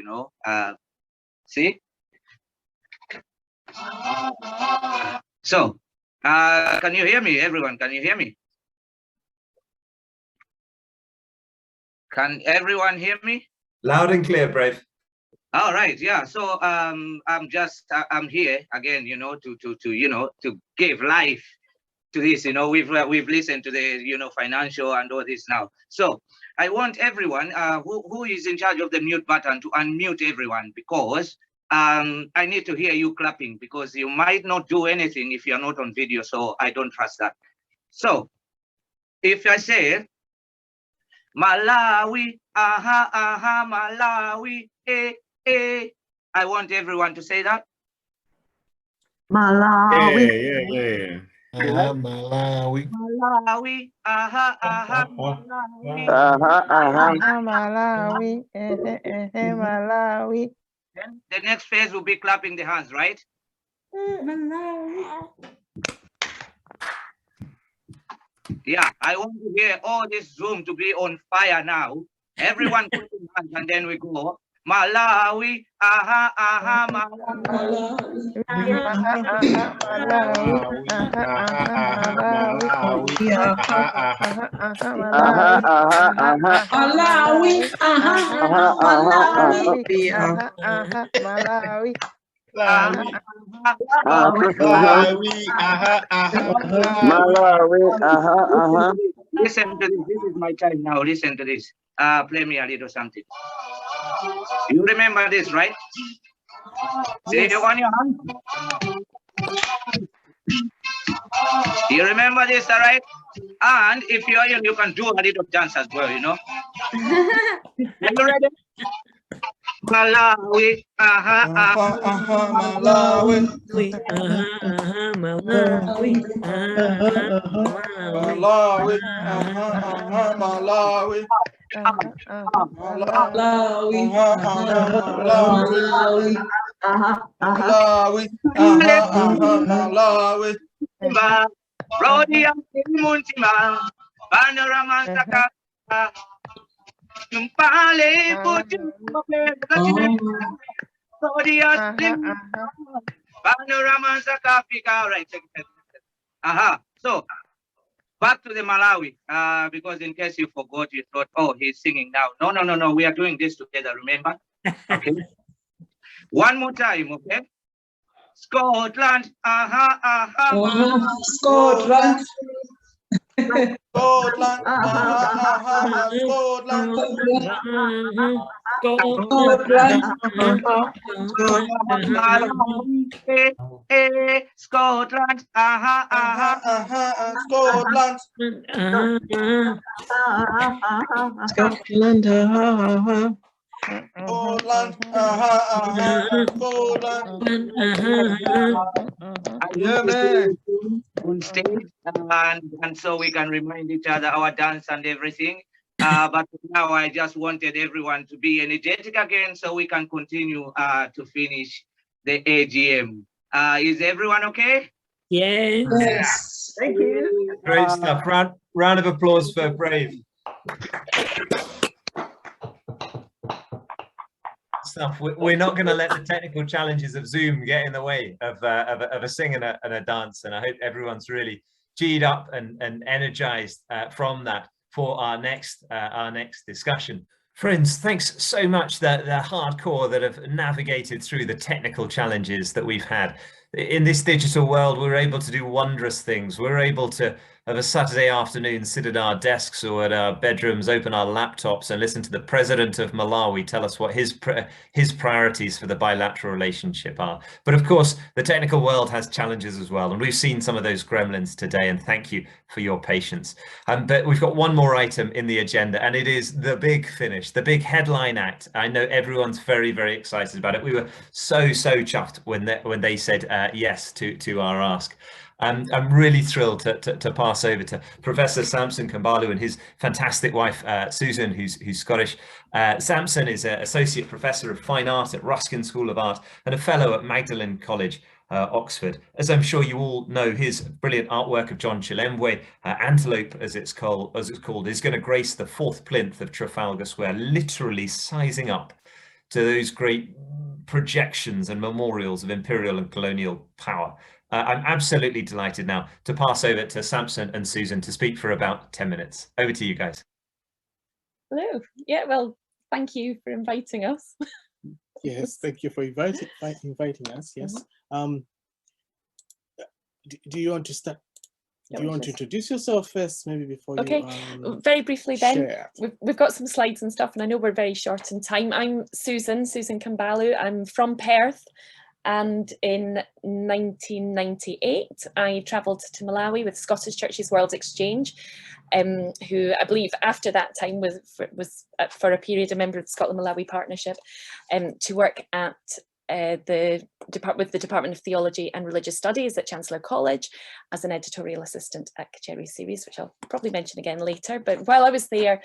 see? So, can you hear me, everyone? Can you hear me? Can everyone hear me? Loud and clear, Brave. All right, yeah. So I'm here again, to give life to this. We've listened to the financial and all this now. So I want everyone who is in charge of the mute button to unmute everyone, because I need to hear you clapping, because you might not do anything if you're not on video. So I don't trust that. So if I say Malawi, aha, aha, Malawi, eh, eh. I want everyone to say that. Malawi. Yeah. Malawi. Malawi, aha, aha, Malawi. Malawi, Malawi. Then the next phase will be clapping the hands, right? Yeah, I want to hear all this Zoom to be on fire now. Everyone put their hands and then we go. Malawi, aha, aha, Malawi. Listen to this. This is my time now. Listen to this. Play me a little something. You remember this, right? See you on your hand. You remember this, all right? And if you're young, you can do a little dance as well, you know? You ready? Malawi, aha, aha, Malawi, Malawi, Malawi, Malawi, Malawi, Rodia Muntima, Panorama Saka, Numpale, Rodia Panorama Saka, right? Aha. So back to the Malawi, because in case you forgot, you thought, oh, he's singing now. No. We are doing this together, remember? Okay. One more time, okay? Scotland, aha, aha. Scotland. Scotland, Scotland, aha, aha, Scotland, Scotland, on stage, and so we can remind each other our dance and everything. But now I just wanted everyone to be energetic again so we can continue to finish the AGM. Is everyone okay? Yes. Thank you. Great stuff. Round of applause for Brave. Stuff. We're not going to let the technical challenges of Zoom get in the way of a sing and a dance, and I hope everyone's really G'd up and energized from that for our next discussion. Friends, thanks so much, the hardcore that have navigated through the technical challenges that we've had. In this digital world, we're able to do wondrous things. We're able to, of a Saturday afternoon, sit at our desks or at our bedrooms, open our laptops and listen to the President of Malawi tell us what his priorities for the bilateral relationship are. But of course, the technical world has challenges as well. And we've seen some of those gremlins today, and thank you for your patience. But we've got one more item in the agenda, and it is the big finish, the big headline act. I know everyone's very, very excited about it. We were so chuffed when they said yes to our ask. I'm really thrilled to pass over to Professor Samson Kambalu and his fantastic wife, Susan, who's Scottish. Samson is an Associate Professor of Fine Art at Ruskin School of Art and a Fellow at Magdalen College, Oxford. As I'm sure you all know, his brilliant artwork of John Chilembwe, Antelope, as it's called, is going to grace the 4th plinth of Trafalgar Square, literally sizing up to those great projections and memorials of imperial and colonial power. I'm absolutely delighted now to pass over to Samson and Susan to speak for about 10 minutes. Over to you guys. Hello. Yeah, well, thank you for inviting us. Yes, thank you for inviting us. Yes. Do you want to start? Do you want to introduce yourself first, maybe before you? Okay, very briefly then. Share. We've got some slides and stuff, and I know we're very short in time. I'm Susan Kambalu. I'm from Perth. And in 1998, I travelled to Malawi with Scottish Churches World Exchange, who I believe after that time was for a period a member of the Scotland-Malawi Partnership, to work at with the Department of Theology and Religious Studies at Chancellor College as an editorial assistant at Kacheri's series, which I'll probably mention again later. But while I was there,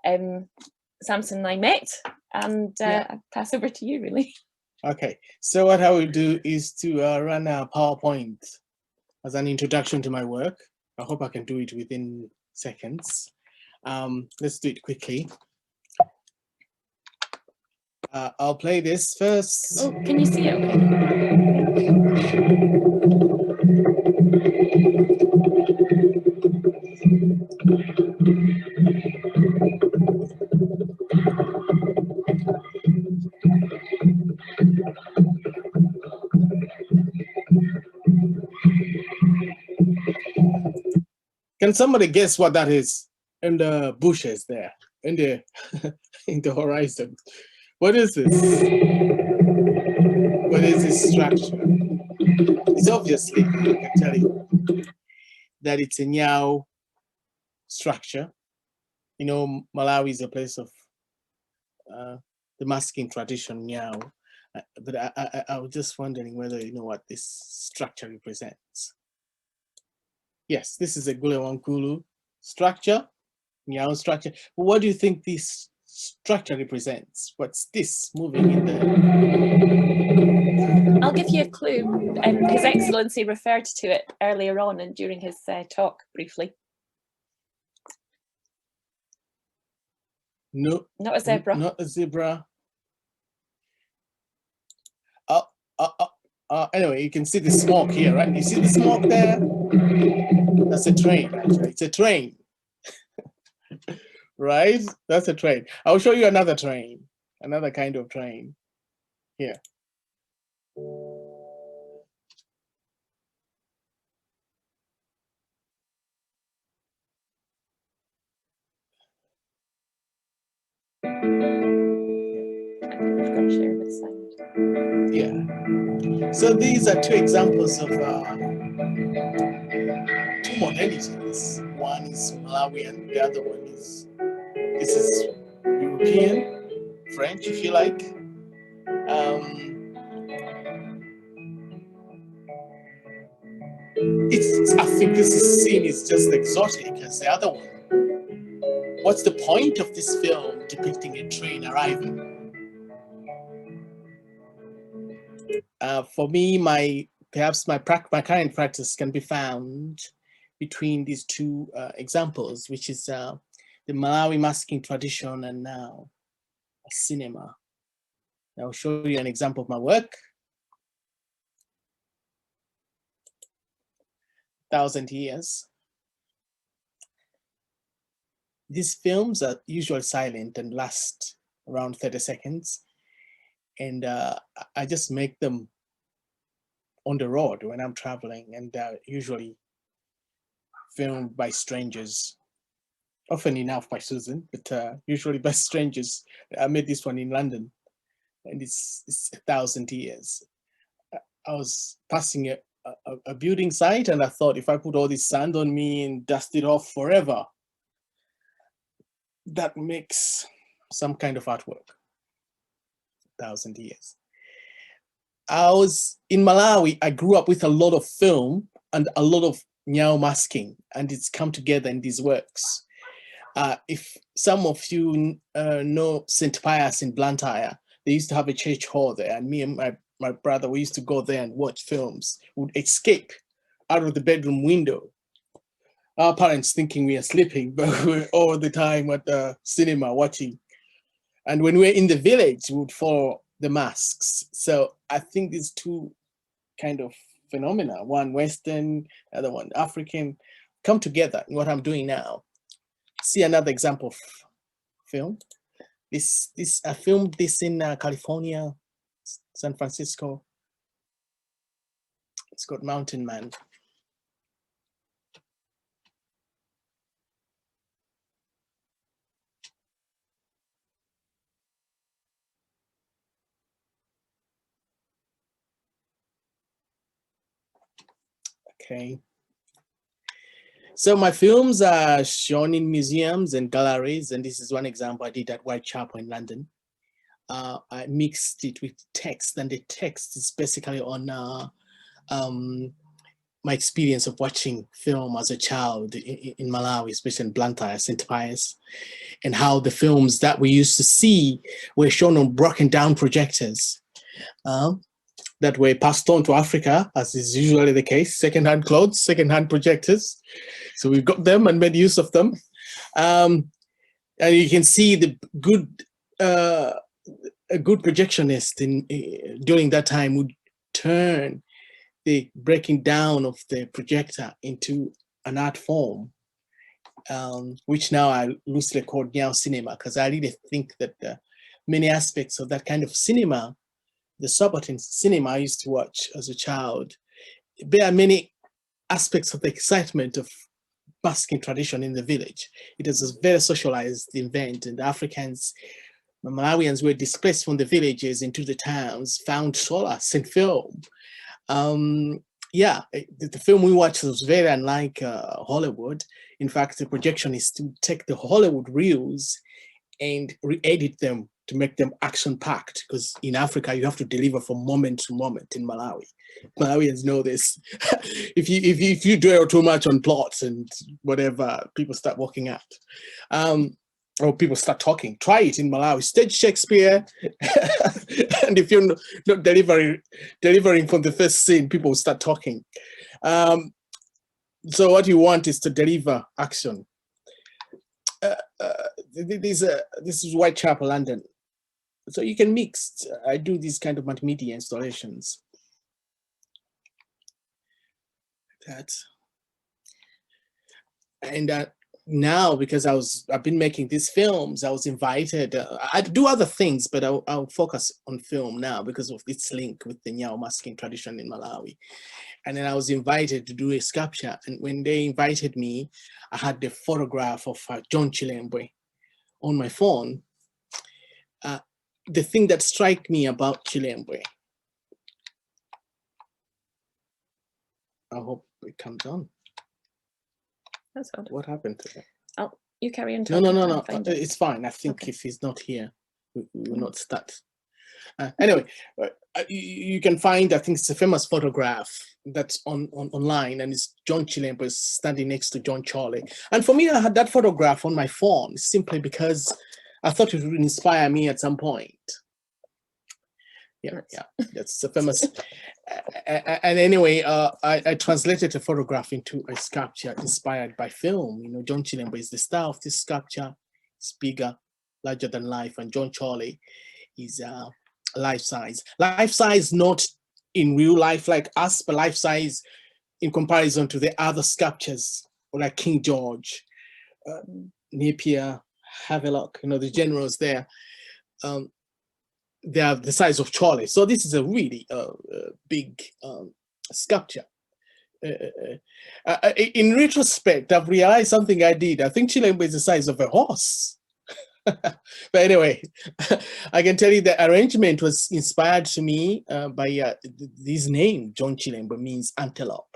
Samson and I met, and I pass over to you, really. Okay, so what I will do is to run a PowerPoint as an introduction to my work. I hope I can do it within seconds. Let's do it quickly. I'll play this first. Oh, can you see it? Can somebody guess what that is in the bushes there, in the in the horizon? What is this? What is this structure? It's obviously, I can tell you, that it's a Nyaw structure. You know, Malawi is a place of the masking tradition, Nyaw. But I was just wondering whether you know what this structure represents. Yes, this is a Gulewankulu structure, Nyaw structure. But what do you think this structure represents? What's this moving in there? I'll give you a clue. His Excellency referred to it earlier on and during his talk briefly. No, not a zebra. Not a zebra. Anyway, you can see the smoke here, right? You see the smoke there? That's a train, actually. It's a train. Right? That's a train. I'll show you another train, another kind of train here. Yeah. So these are two examples of two modalities. One is Malawian, the other one is, this is European, French, if you like. I think this scene is just exotic as the other one. What's the point of this film depicting a train arriving? For me, perhaps my current practice can be found between these two examples, which is the Malawi masking tradition and now cinema. I'll show you an example of my work. 1,000 years. These films are usually silent and last around 30 seconds. And I just make them on the road when I'm traveling, and usually filmed by strangers, often enough by Susan, but usually by strangers. I made this one in London, and it's 1,000 years. I was passing a building site, and I thought if I put all this sand on me and dust it off forever, that makes some kind of artwork. 1,000 years. I was in Malawi. I grew up with a lot of film and a lot of Nyaw masking, and it's come together in these works. If some of you know St. Pius in Blantyre, they used to have a church hall there, and me and my brother, we used to go there and watch films. We would escape out of the bedroom window. Our parents thinking we are sleeping, but we're all the time at the cinema watching. And when we're in the village, we would follow the masks. So I think these two kind of phenomena, one Western, the other one African, come together in what I'm doing now. See another example of film. I filmed this in California, San Francisco. It's called Mountain Man. Okay. So my films are shown in museums and galleries, and this is one example I did at Whitechapel in London. I mixed it with text, and the text is basically on my experience of watching film as a child in Malawi, especially in Blantyre, St. Pius, and how the films that we used to see were shown on broken down projectors that were passed on to Africa, as is usually the case, secondhand clothes, secondhand projectors. So we got them and made use of them. And you can see the good, a good projectionist during that time would turn the breaking down of the projector into an art form, which now I loosely call Nyayi cinema, because I really think that many aspects of that kind of cinema, the subaltern cinema I used to watch as a child, bear many aspects of the excitement of masking tradition in the village. It is a very socialized event, and the Africans, the Malawians were displaced from the villages into the towns, found solace in film. Yeah, the film we watched was very unlike Hollywood. In fact, the projection is to take the Hollywood reels and re-edit them to make them action-packed, because in Africa you have to deliver from moment to moment. In Malawi, Malawians know this. if you dwell too much on plots and whatever, people start walking out. Or people start talking. Try it in Malawi. Stage Shakespeare, and if you're not delivering from the first scene, people will start talking. So what you want is to deliver action. This is Whitechapel, London. So you can mix. I do these kind of multimedia installations. And now, because I've been making these films, I was invited. I do other things, but I'll focus on film now because of its link with the Nyayi masking tradition in Malawi. And then I was invited to do a sculpture. And when they invited me, I had the photograph of John Chilembwe on my phone. The thing that struck me about Chilembwe, I hope it comes on. That's odd. What happened to it? Oh, you carry on. No. It's fine. I think if he's not here, we will not start. Anyway, you can find, I think it's a famous photograph that's online, and it's John Chilembwe standing next to John Charlie. And for me, I had that photograph on my phone simply because I thought it would inspire me at some point. Yeah, that's a famous. And anyway, I translated the photograph into a sculpture inspired by film. You know, John Chilembwe is the star of this sculpture. It's bigger, larger than life, and John Charlie is life size. Life size, not in real life like us, but life size in comparison to the other sculptures, like King George, Napier, Havelock. You know, the generals there. They are the size of Charlie. So this is a really big sculpture. In retrospect, I've realized something I did. I think Chilembwe is the size of a horse. But anyway, I can tell you the arrangement was inspired to me by this name, John Chilembwe, means antelope.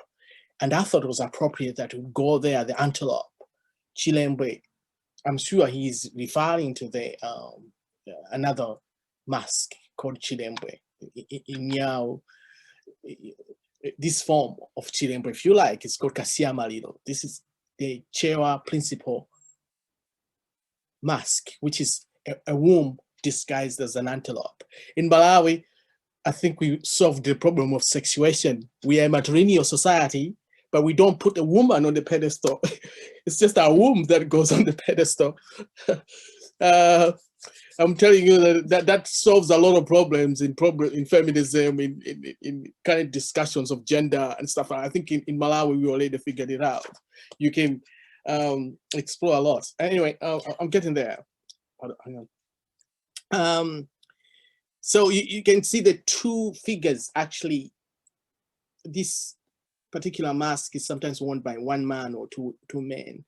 And I thought it was appropriate that we go there, the antelope. Chilembwe, I'm sure he's referring to the another mask called Chilembwe. In Nyayi, this form of Chilembwe, if you like, it's called Kasiamalilo. This is the Chewa principal mask, which is a womb disguised as an antelope. In Malawi, I think we solved the problem of sexuation. We are a matrilineal society, but we don't put a woman on the pedestal. It's just our womb that goes on the pedestal. I'm telling you that solves a lot of problems in feminism, in current discussions of gender and stuff. I think in Malawi, we already figured it out. You can explore a lot. Anyway, I'm getting there. Hang on. So you can see the two figures. Actually, this particular mask is sometimes worn by one man or two men.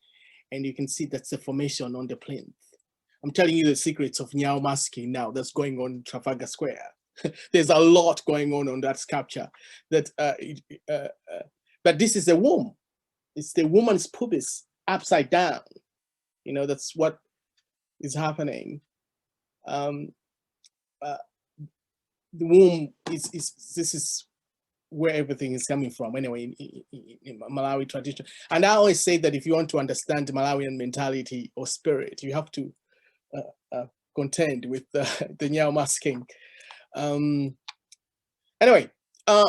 And you can see that's the formation on the plinth. I'm telling you the secrets of Nyayi masking now that's going on in Trafalgar Square. There's a lot going on that sculpture. But but this is a womb. It's the woman's pubis upside down. You know, that's what is happening. The womb this is where everything is coming from anyway in Malawi tradition. And I always say that if you want to understand Malawian mentality or spirit, you have to contend with the Mnyayi masking. Anyway,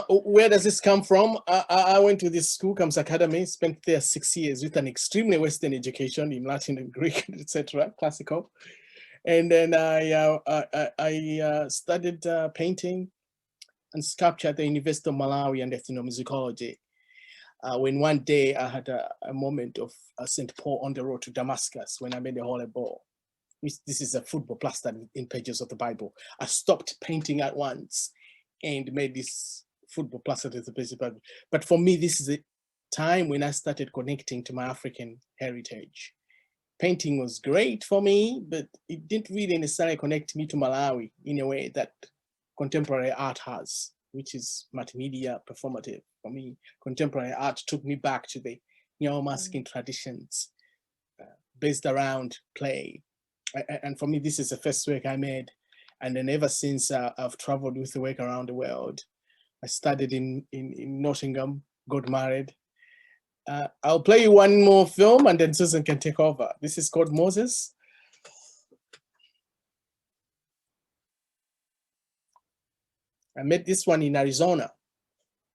where does this come from? I went to this school, Camps Academy, spent there 6 years with an extremely Western education in Latin and Greek, etc., classical. And then I studied painting and sculpture at the University of Malawi and ethnomusicology. When one day I had a moment of St. Paul on the road to Damascus when I made the Holy Ball. This is a football plastered in pages of the Bible. I stopped painting at once and made this football plastered in the pages of the Bible. But for me, this is a time when I started connecting to my African heritage. Painting was great for me, but it didn't really necessarily connect me to Malawi in a way that contemporary art has, which is multimedia performative. For me, contemporary art took me back to the Mnyayi masking traditions based around play. And for me, this is the first work I made. And then ever since I've traveled with the work around the world. I studied in Nottingham, got married. I'll play you one more film and then Susan can take over. This is called Moses. I made this one in Arizona,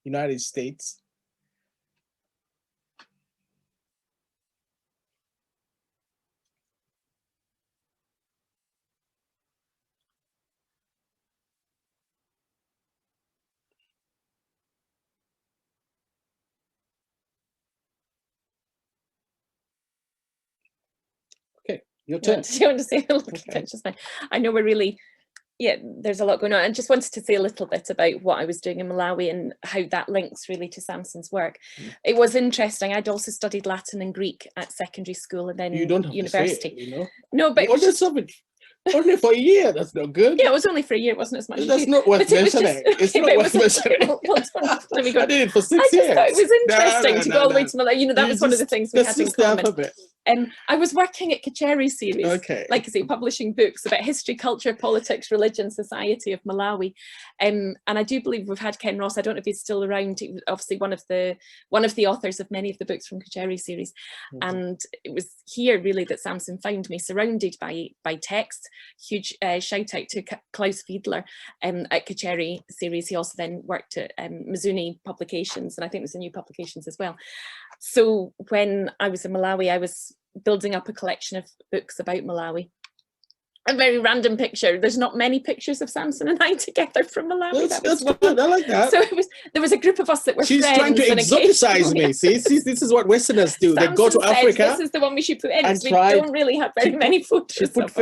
United States. Okay, your turn. Do you want to say a little bit just now? I know we're really, yeah, there's a lot going on. I just wanted to say a little bit about what I was doing in Malawi and how that links really to Samson's work. It was interesting. I'd also studied Latin and Greek at secondary school and then You don't have university. to say it, you know? No, but only for a year, that's not good. Yeah, it was only for a year, it wasn't as much. That's not worth mentioning. It's not worth mentioning. Let me go. I did it for 6 years. I just thought it was interesting to go all the way to Malawi. You know, that was one of the things we had in common. I was working at Kacheri series, like I say, publishing books about history, culture, politics, religion, society of Malawi. And I do believe we've had Ken Ross. I don't know if he's still around. He was obviously one of the authors of many of the books from Kacheri series. And it was here really that Samson found me, surrounded by text. Huge shout out to Klaus Fiedler at Kacheri series. He also then worked at Mizuni Publications, and I think it was the New Publications as well. So when I was in Malawi, I was building up a collection of books about Malawi. A very random picture. There's not many pictures of Samson and I together from Malawi. That's good. I like that. So there was a group of us that were She's friends. trying to exoticize me. See, this is what Westerners do. They go to Africa. This is the one we should put in. And We don't really have very many photos. She put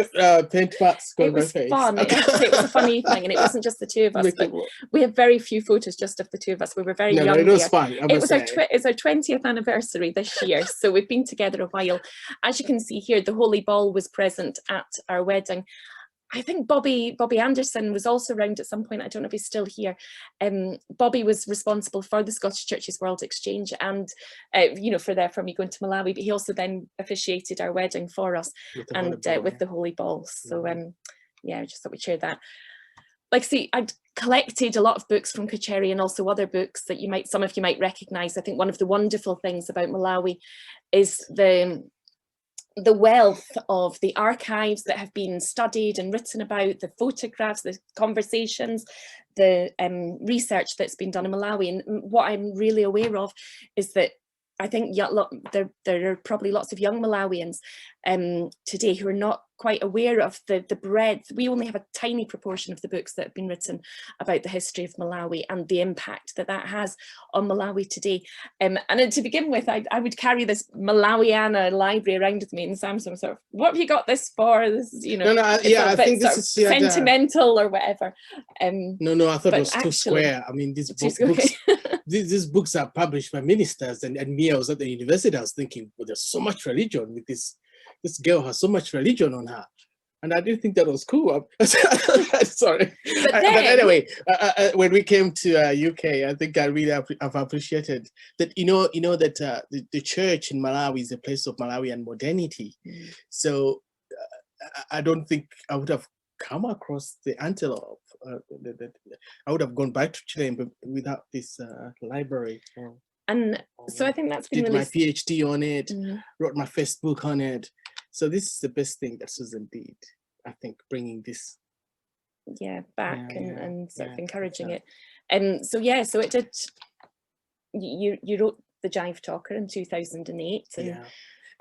paint spots on It was her face. fun. It was a fun evening, and it wasn't just the two of us. But we have very few photos just of the two of us. We were very young. It was there. fun. It was our 20th anniversary this year, so we've been together a while. As you can see here, the Holy Ball was present at our wedding. I think Bobby Anderson was also around at some point. I don't know if he's still here. Bobby was responsible for the Scottish Churches World Exchange and, for me going to Malawi, but he also then officiated our wedding for us with the Holy Ball. So I just thought we'd share that. Like, see, I'd collected a lot of books from Kacheri and also other books that some of you might recognise. I think one of the wonderful things about Malawi is the wealth of the archives that have been studied and written about, the photographs, the conversations, the research that's been done in Malawi. And what I'm really aware of is that I think there are probably lots of young Malawians today who are not quite aware of the breadth. We only have a tiny proportion of the books that have been written about the history of Malawi and the impact that has on Malawi today. And to begin with, I would carry this Malawiana library around with me, and Samson sort of, what have you got this for? This is, I think this is sentimental or whatever. No, I thought it was too square. I mean, these books, these books are published by ministers, and me, I was at the university, I was thinking, well, there's so much religion with this. This girl has so much religion on her. And I didn't think that was cool. Sorry. But anyway, when we came to UK, I think I really have appreciated that, that the church in Malawi is a place of Malawian modernity. So I don't think I would have come across the antelope. I would have gone back to Chile without this library. And so I think that's been did really... my PhD on it, wrote my first book on it. So this is the best thing that Susan did, I think, bringing this back and sort of encouraging it. And so so it did. You wrote the Jive Talker in 2008,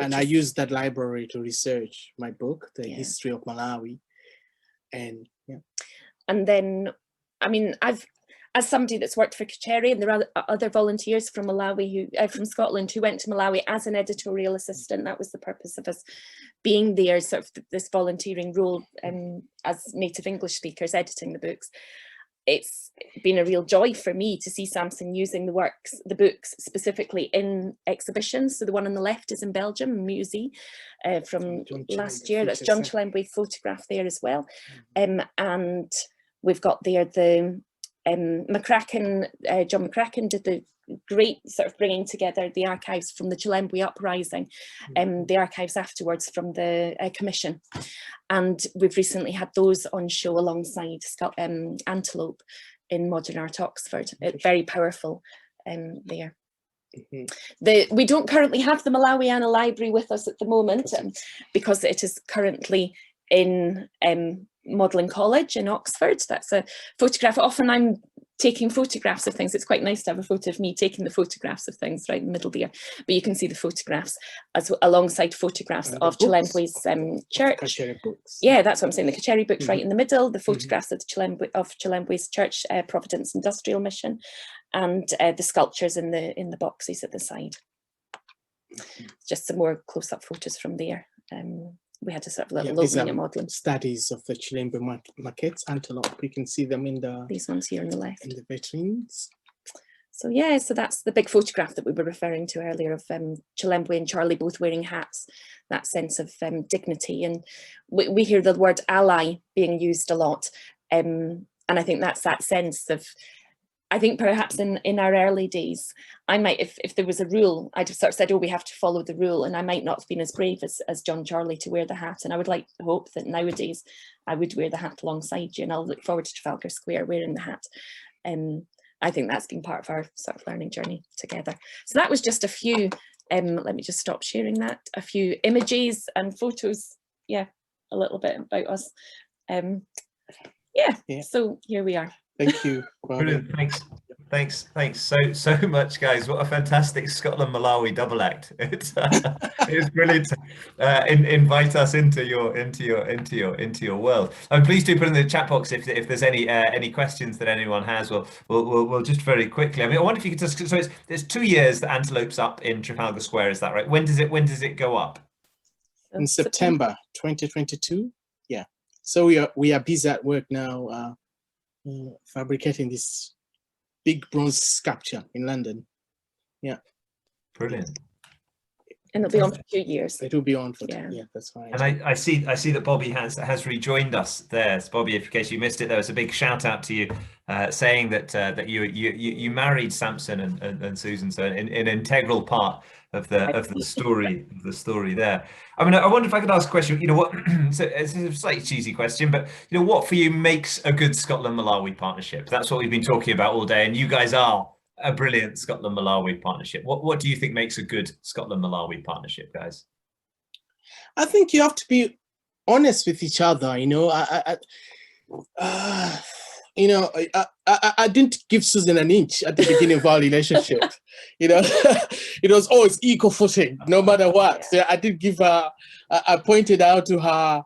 and I used that library to research my book, The History of Malawi, and and then I mean as somebody that's worked for Kacheri, and there are other volunteers from Malawi from Scotland who went to Malawi as an editorial assistant. That was the purpose of us being there, sort of this volunteering role as native English speakers editing the books. It's been a real joy for me to see Samson using the books specifically in exhibitions. So the one on the left is in Belgium, Musée, from last year. That's John Chilembwe photograph there as well. And we've got there the John McCracken did the great sort of bringing together the archives from the Chilembwe uprising, the archives afterwards from the commission. And we've recently had those on show alongside Antelope in Modern Art Oxford. Very powerful there. We don't currently have the Malawian library with us at the moment because it is currently in Modelling College in Oxford. That's a photograph. Often I'm taking photographs of things. It's quite nice to have a photo of me taking the photographs of things right in the middle there. But you can see the photographs alongside photographs of Chilembwe's church. Yeah, that's what I'm saying. The Kacheri books right in the middle, the photographs of Chilembwe's church, Providence Industrial Mission, and the sculptures in the boxes at the side. Just some more close-up photos from there. We had a sort of little opening at modelling. Studies of the Chilembwe maquettes, Antelope. You can see them in these ones here on the left. In the vitrines. So so that's the big photograph that we were referring to earlier of Chilembwe and Charlie both wearing hats. That sense of dignity, and we hear the word ally being used a lot, and I think that's that sense of. I think perhaps in our early days, I might, if there was a rule, I'd have sort of said, oh, we have to follow the rule. And I might not have been as brave as John Charlie to wear the hat. And I would like to hope that nowadays I would wear the hat alongside you, and I'll look forward to Trafalgar Square wearing the hat. I think that's been part of our sort of learning journey together. So that was just a few, let me just stop sharing that, a few images and photos, a little bit about us. So here we are. Thank you. Brilliant. Thanks so much, guys. What a fantastic Scotland Malawi double act. It's brilliant to invite us into your world. And please do put in the chat box if there's any questions that anyone has. We'll just very quickly. I mean, I wonder if you could just, so it's 2 years that Antelope's up in Trafalgar Square, is that right? When does it go up? In September 2022. Yeah. So we are busy at work now. Fabricating this big bronze sculpture in London. Yeah. Brilliant. And it'll be on for 2 years. It will be on for that's fine. And I see that Bobby has rejoined us there. So Bobby, in case you missed it, there was a big shout out to you, saying that you married Samson and Susan, so an integral part of the story there. I mean, I wonder if I could ask a question. You know what? So it's a slightly cheesy question, but what for you makes a good Scotland-Malawi partnership? That's what we've been talking about all day, and you guys are a brilliant Scotland-Malawi partnership. What do you think makes a good Scotland-Malawi partnership, guys? I think you have to be honest with each other. I didn't give Susan an inch at the beginning of our relationship. It was always equal footing, no matter what. So I did give her. I pointed out to her.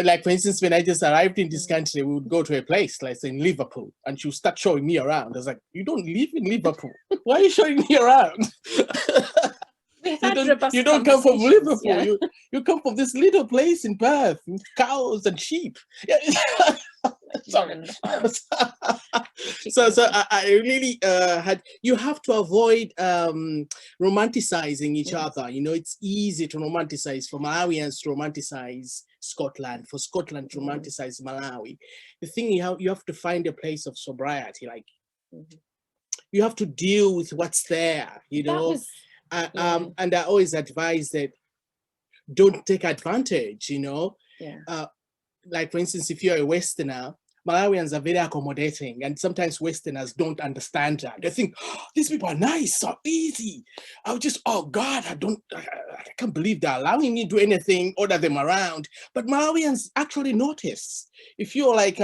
Like, for instance, when I just arrived in this country, we would go to a place, like say in Liverpool, and she would start showing me around. I was like, you don't live in Liverpool. Why are you showing me around? You don't come from Liverpool. Yeah. You come from this little place in Perth, with cows and sheep. Yeah. Sorry. So I really you have to avoid romanticizing each other. It's easy to romanticize, for Malawians to romanticize Scotland, for Scotland to romanticize Malawi. The thing you have to find a place of sobriety, like you have to deal with what's there, you know. And I always advise that don't take advantage, you know. Like for instance, if you're a Westerner, Malawians are very accommodating, and sometimes Westerners don't understand that. They think, oh, these people are nice, so easy. I'll just, oh God, I can't believe they're allowing me to do anything, order them around. But Malawians actually notice. If you're like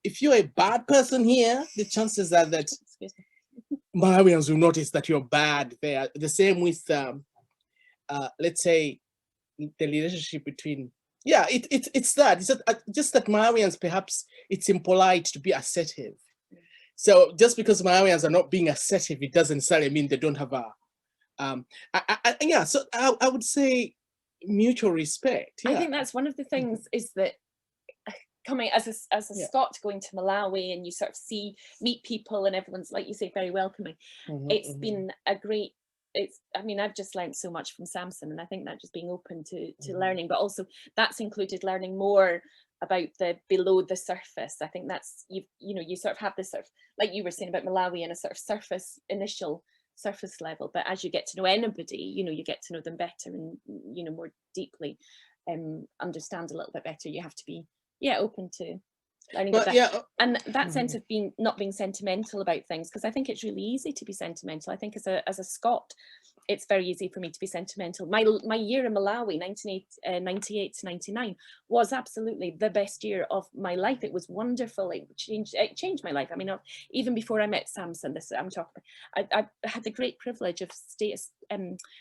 if you're a bad person here, the chances are that Malawians will notice that you're bad there. The same with, let's say, the relationship between. Yeah, it's that. It's just that Malawians, perhaps it's impolite to be assertive. So just because Malawians are not being assertive, it doesn't necessarily mean they don't have a, yeah, so I would say mutual respect. Yeah. I think that's one of the things is that coming as a Scot going to Malawi, and you sort of meet people and everyone's, like you say, very welcoming. It's been a great, I mean, I've just learned so much from Samson, and I think that just being open to learning, but also that's included learning more about the below the surface. I think that's, you know, you sort of have this sort of, like you were saying about Malawi, in a sort of initial surface level, but as you get to know anybody, you know, you get to know them better and, you know, more deeply, understand a little bit better. You have to be, open to learning about that. And that sense of not being sentimental about things, because I think it's really easy to be sentimental. I think as a Scot, it's very easy for me to be sentimental. My year in Malawi, 1998 to 99, was absolutely the best year of my life. It was wonderful. It changed my life. I mean, even before I met Samson, I'm talking. I had the great privilege of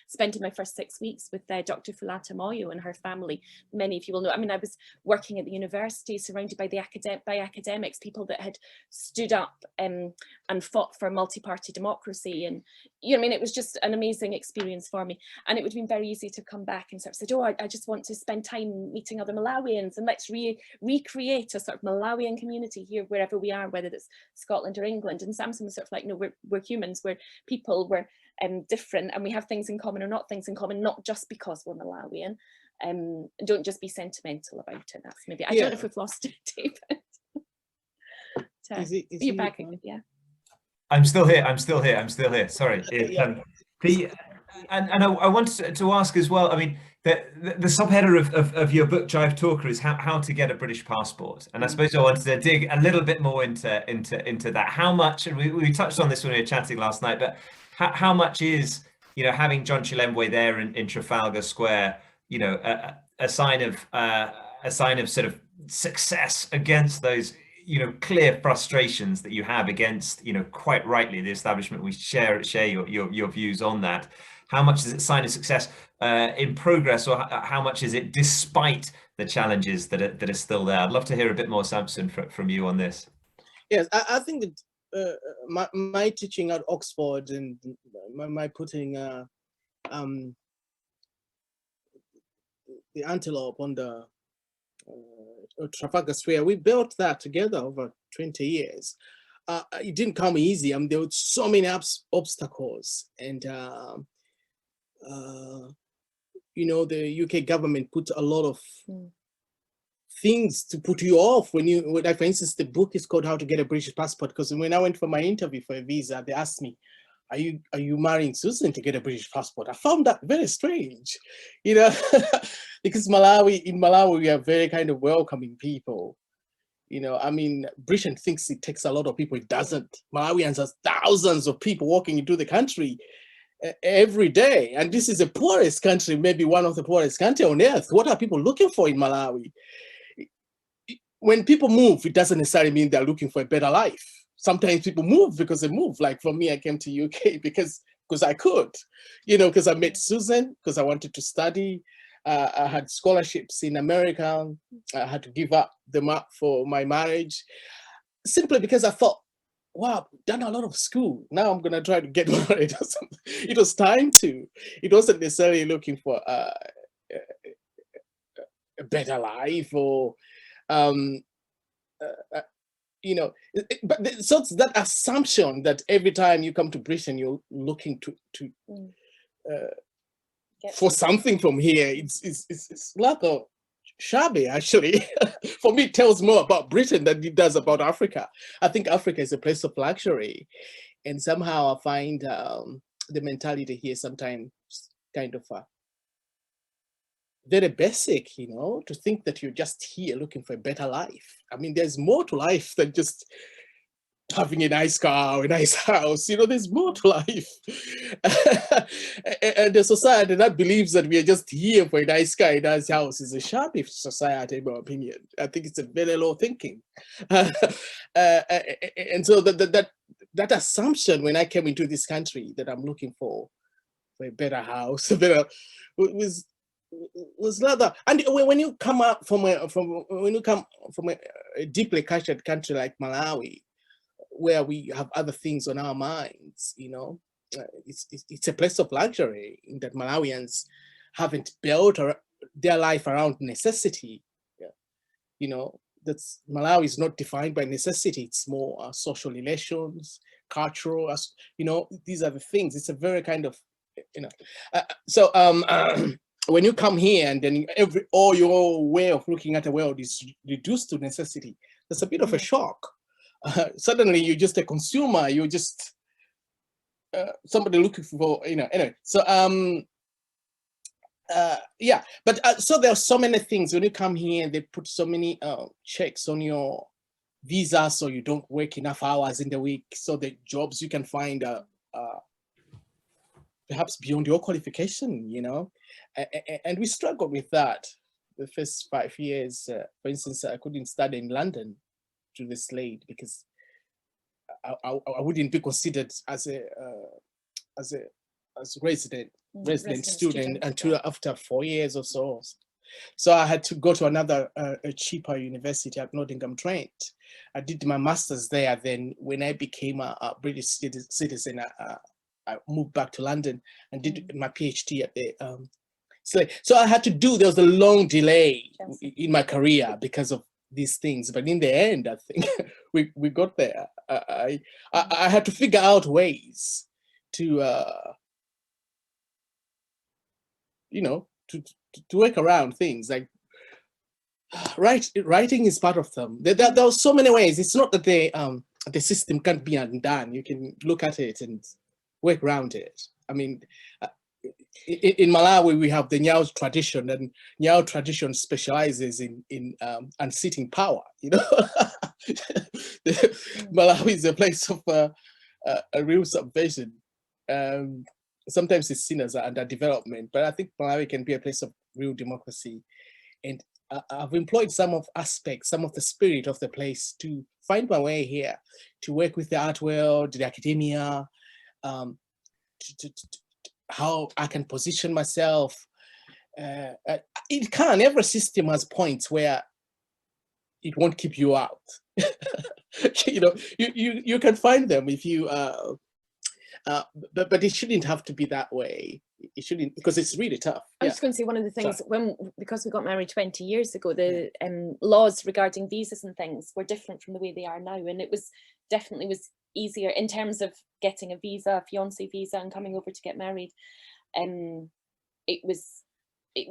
spending my first 6 weeks with Dr Fulata Moyo and her family. Many of you will know. I mean, I was working at the university, surrounded by academics, people that had stood up and fought for multi-party democracy, and you know, I mean, it was just an amazing experience for me. And it would have been very easy to come back and sort of say, oh, I just want to spend time meeting other Malawians, and let's recreate a sort of Malawian community here wherever we are, whether it's Scotland or England. And Samson was sort of like, no, we're humans, we're people, we're different, and we have things in common or not things in common, not just because we're Malawian. Don't just be sentimental about it. That's maybe, I don't know if we've lost it, David. You're back again, yeah. I'm still here. Sorry. I wanted to ask as well, I mean, the subheader of your book, Jive Talker, is how to get a British passport. And I suppose I wanted to dig a little bit more into that. How much, and we touched on this when we were chatting last night, but how much is, you know, having John Chilembwe there in Trafalgar Square, you know, a sign of sort of success against those, you know, clear frustrations that you have against, you know, quite rightly, the establishment. We share your views on that. How much is it a sign of success in progress, or how much is it despite the challenges that are still there? I'd love to hear a bit more, Samson, from you on this. Yes, I think that my teaching at Oxford and my putting the antelope on the Trafalgar Square, we built that together over 20 years. It didn't come easy. I mean, there were so many obstacles, and you know, the UK government put a lot of things to put you off when you, like for instance, the book is called How to Get a British Passport, because when I went for my interview for a visa, they asked me, are you marrying Susan to get a British passport? I found that very strange, you know, because in Malawi, we are very kind of welcoming people. You know, I mean, Britain thinks it takes a lot of people. It doesn't. Malawians have thousands of people walking into the country every day. And this is the poorest country, maybe one of the poorest countries on earth. What are people looking for in Malawi? When people move, it doesn't necessarily mean they're looking for a better life. Sometimes people move because they move. Like for me, I came to UK because I could, you know, because I met Susan, because I wanted to study. I had scholarships in America. I had to give up them up for my marriage, simply because I thought, wow, I've done a lot of school. Now I'm going to try to get married. It was time to. It wasn't necessarily looking for a better life or, you know, but so it's that assumption that every time you come to Britain, you're looking to for something from here. It's a lot of shabby, actually. For me, it tells more about Britain than it does about Africa. I think Africa is a place of luxury. And somehow I find the mentality here sometimes kind of very basic, you know, to think that you're just here looking for a better life. I mean, there's more to life than just having a nice car or a nice house. You know, there's more to life. And the society that believes that we are just here for a nice car, a nice house is a shabby society, in my opinion. I think it's a very low thinking. And so that assumption when I came into this country that I'm looking for a better house, a better, was rather, and when you come up from a deeply cultured country like Malawi, where we have other things on our minds, you know, it's a place of luxury in that Malawians haven't built their life around necessity. Yeah. You know, that's Malawi is not defined by necessity. It's more social relations, cultural, you know, these are the things. It's a very kind of, you know, when you come here and then all your way of looking at the world is reduced to necessity, that's a bit of a shock. Suddenly you're just a consumer, you're just somebody looking for, you know, anyway. So yeah, but so there are so many things when you come here, they put so many checks on your visa, so you don't work enough hours in the week, so the jobs you can find are perhaps beyond your qualification, you know, and we struggled with that the first 5 years. For instance, I couldn't study in London to this late because I wouldn't be considered as a resident student until after 4 years or so. So I had to go to another a cheaper university at Nottingham Trent. I did my master's there. Then when I became a British citizen, I moved back to London and did my PhD at the so I had to do, there was a long delay in my career because of these things, but in the end, I think we got there. I had to figure out ways to you know, to work around things like writing is part of them. There are so many ways. It's not that the system can't be undone. You can look at it and work around it. I mean, in Malawi, we have the Mnyayi tradition, and Mnyayi tradition specializes in unseating power. You know, Malawi is a place of a real subversion. Sometimes it's seen as underdevelopment, but I think Malawi can be a place of real democracy. And I've employed some of the spirit of the place to find my way here, to work with the art world, the academia, how I can position myself. Every system has points where it won't keep you out. You know, you can find them if you, but it shouldn't have to be that way. It shouldn't, because it's really tough. I was just going to say, one of the things, because we got married 20 years ago, the laws regarding visas and things were different from the way they are now, and it was definitely easier in terms of getting a visa, a fiancé visa, and coming over to get married.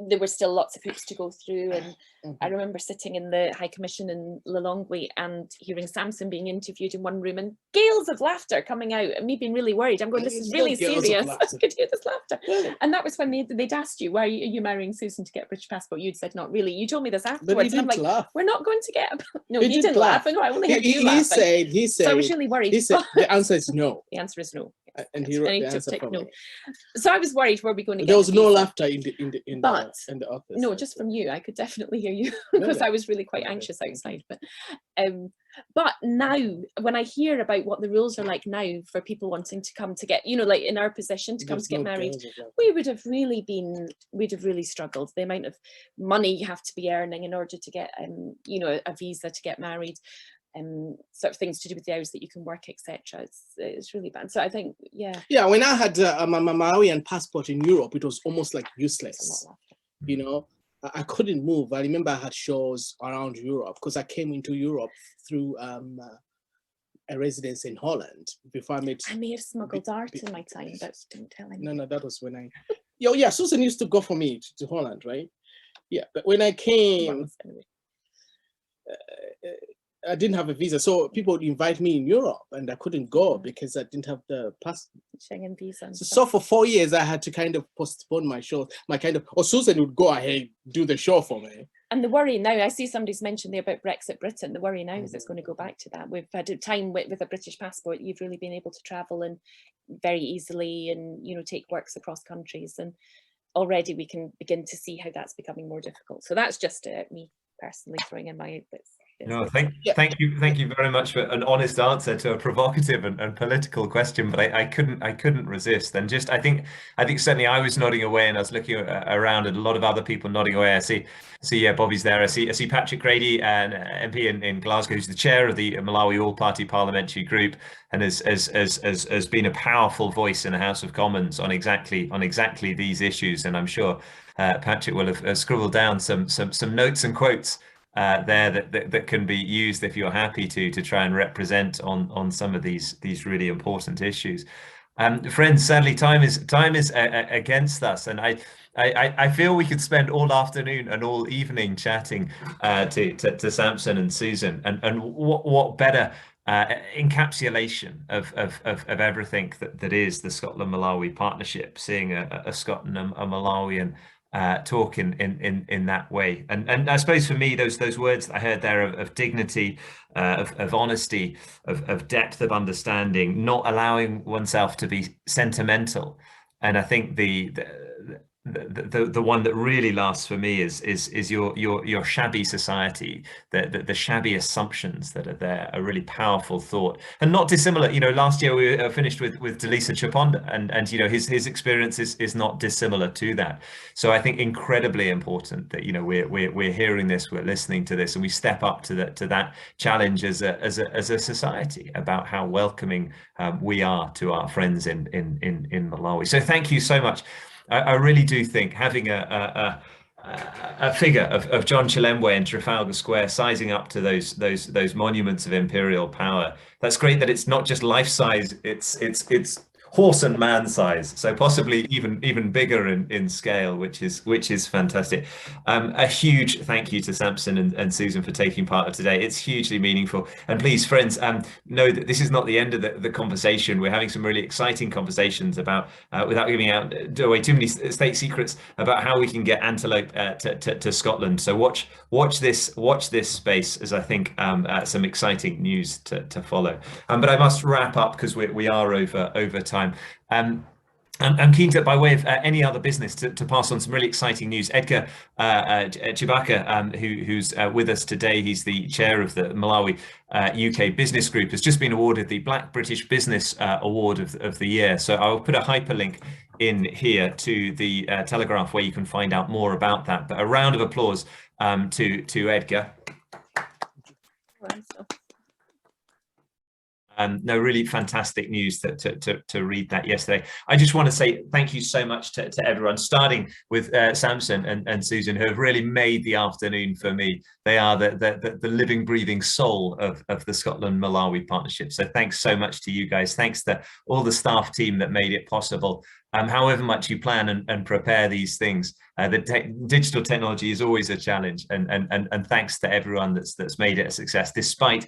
There were still lots of hoops to go through, and I remember sitting in the High Commission in Lilongwe and hearing Samson being interviewed in one room and gales of laughter coming out, and me being really worried. I'm going, this is really serious. I could hear this laughter. And that was when they'd asked you, why are you marrying Susan to get a British passport? You'd said, not really. You told me this afterwards. And I'm like, laugh. We're not going to get no, he didn't laugh. No, I only heard you laughing. He said, so I was really worried. He said, the answer is no. The answer is no. And he wrote the answer from no. So I was worried, were we going to get there was no laughter in the office. No, just from you. I could definitely hear you because I was really quite anxious outside. But now when I hear about what the rules are like now for people wanting to come to get, you know, like in our position to come to get married, we'd have really struggled. The amount of money you have to be earning in order to get you know, a visa to get married. Sort of things to do with the hours that you can work, etc. It's really bad. So I think, yeah, when I had my Malawian passport in Europe, it was almost like useless. You know, I couldn't move. I remember I had shows around Europe because I came into Europe through a residence in Holland before I met. I may have smuggled art in my time, but don't tell anyone. No, that was when I. Yeah, Susan used to go for me to Holland, right? Yeah, but when I came, I didn't have a visa, so people would invite me in Europe, and I couldn't go because I didn't have the Schengen visa. So for 4 years, I had to kind of postpone my show. Or Susan would go ahead, do the show for me. And the worry now, I see somebody's mentioned there about Brexit Britain. The worry now is it's going to go back to that. We've had a time with a British passport, you've really been able to travel and very easily and, you know, take works across countries. And already we can begin to see how that's becoming more difficult. So that's just me personally throwing in my bits. No, thank you very much for an honest answer to a provocative and political question, but I couldn't resist. And just I think certainly I was nodding away, and I was looking around, and a lot of other people nodding away. I see yeah, Bobby's there. I see Patrick Grady, an MP in Glasgow, who's the chair of the Malawi All-Party Parliamentary Group, and has been a powerful voice in the House of Commons on exactly these issues. And I'm sure Patrick will have scribbled down some notes and quotes there that can be used if you're happy to try and represent on some of these really important issues. Friends, sadly time is against us, and I feel we could spend all afternoon and all evening chatting to Samson and Susan, and what better encapsulation of everything that is the Scotland-Malawi partnership, seeing a Scot and a Malawian talk in that way. And I suppose for me, those words I heard there of dignity, of honesty, of depth of understanding, not allowing oneself to be sentimental. And I think the one that really lasts for me is your shabby society, the shabby assumptions that are there, a really powerful thought, and not dissimilar. You know, last year we finished with Delisa Chaponda, and you know his experience is not dissimilar to that. So I think incredibly important that, you know, we're hearing this, we're listening to this, and we step up to that challenge as a society about how welcoming we are to our friends in Malawi. So thank you so much. I really do think having a figure of John Chilembwe in Trafalgar Square sizing up to those monuments of imperial power, that's great that it's not just life size, it's horse and man size, so possibly even bigger in scale, which is fantastic. A huge thank you to Samson and Susan for taking part of today. It's hugely meaningful, and please, friends, know that this is not the end of the conversation. We're having some really exciting conversations about, without giving away too many state secrets, about how we can get antelope to Scotland. So watch this space, as I think some exciting news to follow. But I must wrap up because we are over time. I'm keen to, by way of any other business, to pass on some really exciting news. Edgar Chibaka, who's with us today, he's the chair of the Malawi UK Business Group, has just been awarded the Black British Business Award of the Year. So I'll put a hyperlink in here to the Telegraph where you can find out more about that. But a round of applause to Edgar. No, really fantastic news to read that yesterday. I just want to say thank you so much to everyone, starting with Samson and Susan, who have really made the afternoon for me. They are the living, breathing soul of the Scotland-Malawi partnership. So thanks so much to you guys. Thanks to all the staff team that made it possible. However much you plan and prepare these things, digital technology is always a challenge, and thanks to everyone that's made it a success despite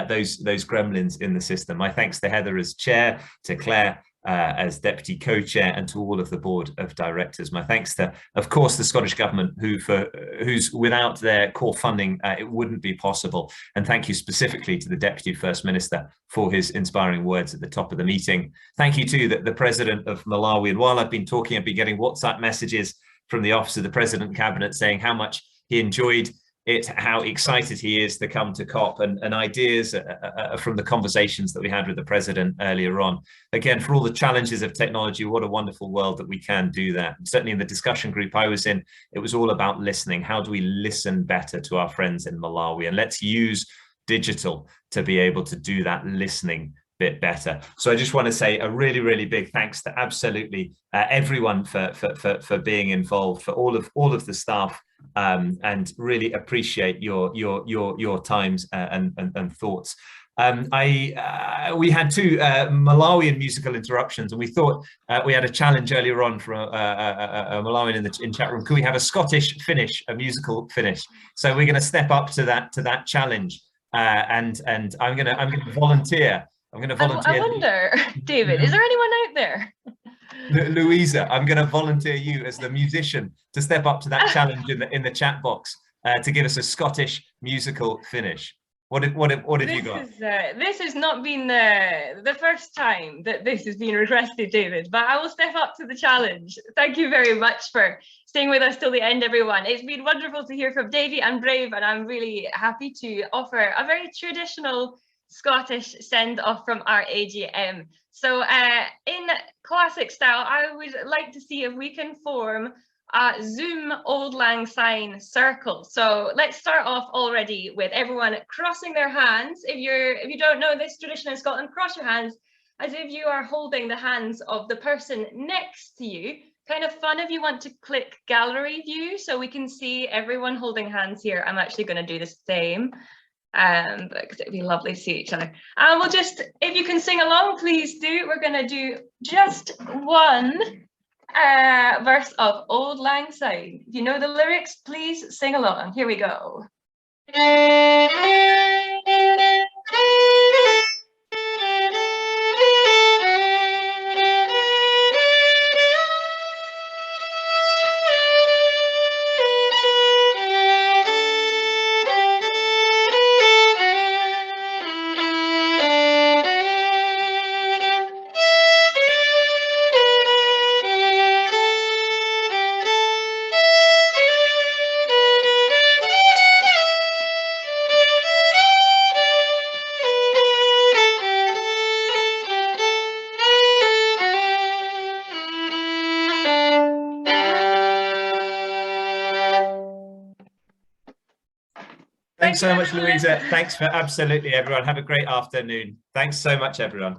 those gremlins in the system. My thanks to Heather as chair, to Claire as deputy co-chair, and to all of the board of directors. My thanks to, of course, the Scottish Government, who's without their core funding, it wouldn't be possible. And thank you specifically to the Deputy First Minister for his inspiring words at the top of the meeting. Thank you to the President of Malawi. And while I've been talking, I've been getting WhatsApp messages from the Office of the President Cabinet saying how much he enjoyed it, how excited he is to come to COP, and ideas from the conversations that we had with the President earlier on. Again, for all the challenges of technology, what a wonderful world that we can do that. Certainly in the discussion group I was in, it was all about listening. How do we listen better to our friends in Malawi? And let's use digital to be able to do that listening bit better. So I just want to say a really, really big thanks to absolutely everyone for being involved, for all of the staff, and really appreciate your times and thoughts. We had two Malawian musical interruptions, and we thought we had a challenge earlier on from a Malawian in chat room. Could we have a Scottish finish, a musical finish? So we're going to step up to that challenge, and I'm going to volunteer. I'm going to volunteer. I wonder, David, is there anyone out there? Luisa, I'm going to volunteer you as the musician to step up to that challenge in the chat box to give us a Scottish musical finish. What have you got? This has not been the first time that this has been requested, David, but I will step up to the challenge. Thank you very much for staying with us till the end, everyone. It's been wonderful to hear from Davie and Brave, and I'm really happy to offer a very traditional Scottish send-off from our AGM. So in classic style, I would like to see if we can form a Zoom Auld Lang Syne circle. So let's start off already with everyone crossing their hands. If you don't know this tradition in Scotland, cross your hands as if you are holding the hands of the person next to you. Kind of fun if you want to click gallery view so we can see everyone holding hands here. I'm actually going to do the same. Because it'd be lovely to see each other. And we'll just, if you can sing along, please do. We're going to do just one verse of Auld Lang Syne. If you know the lyrics, please sing along. Here we go. Thanks so much, Louisa. Thanks for absolutely everyone. Have a great afternoon. Thanks so much, everyone.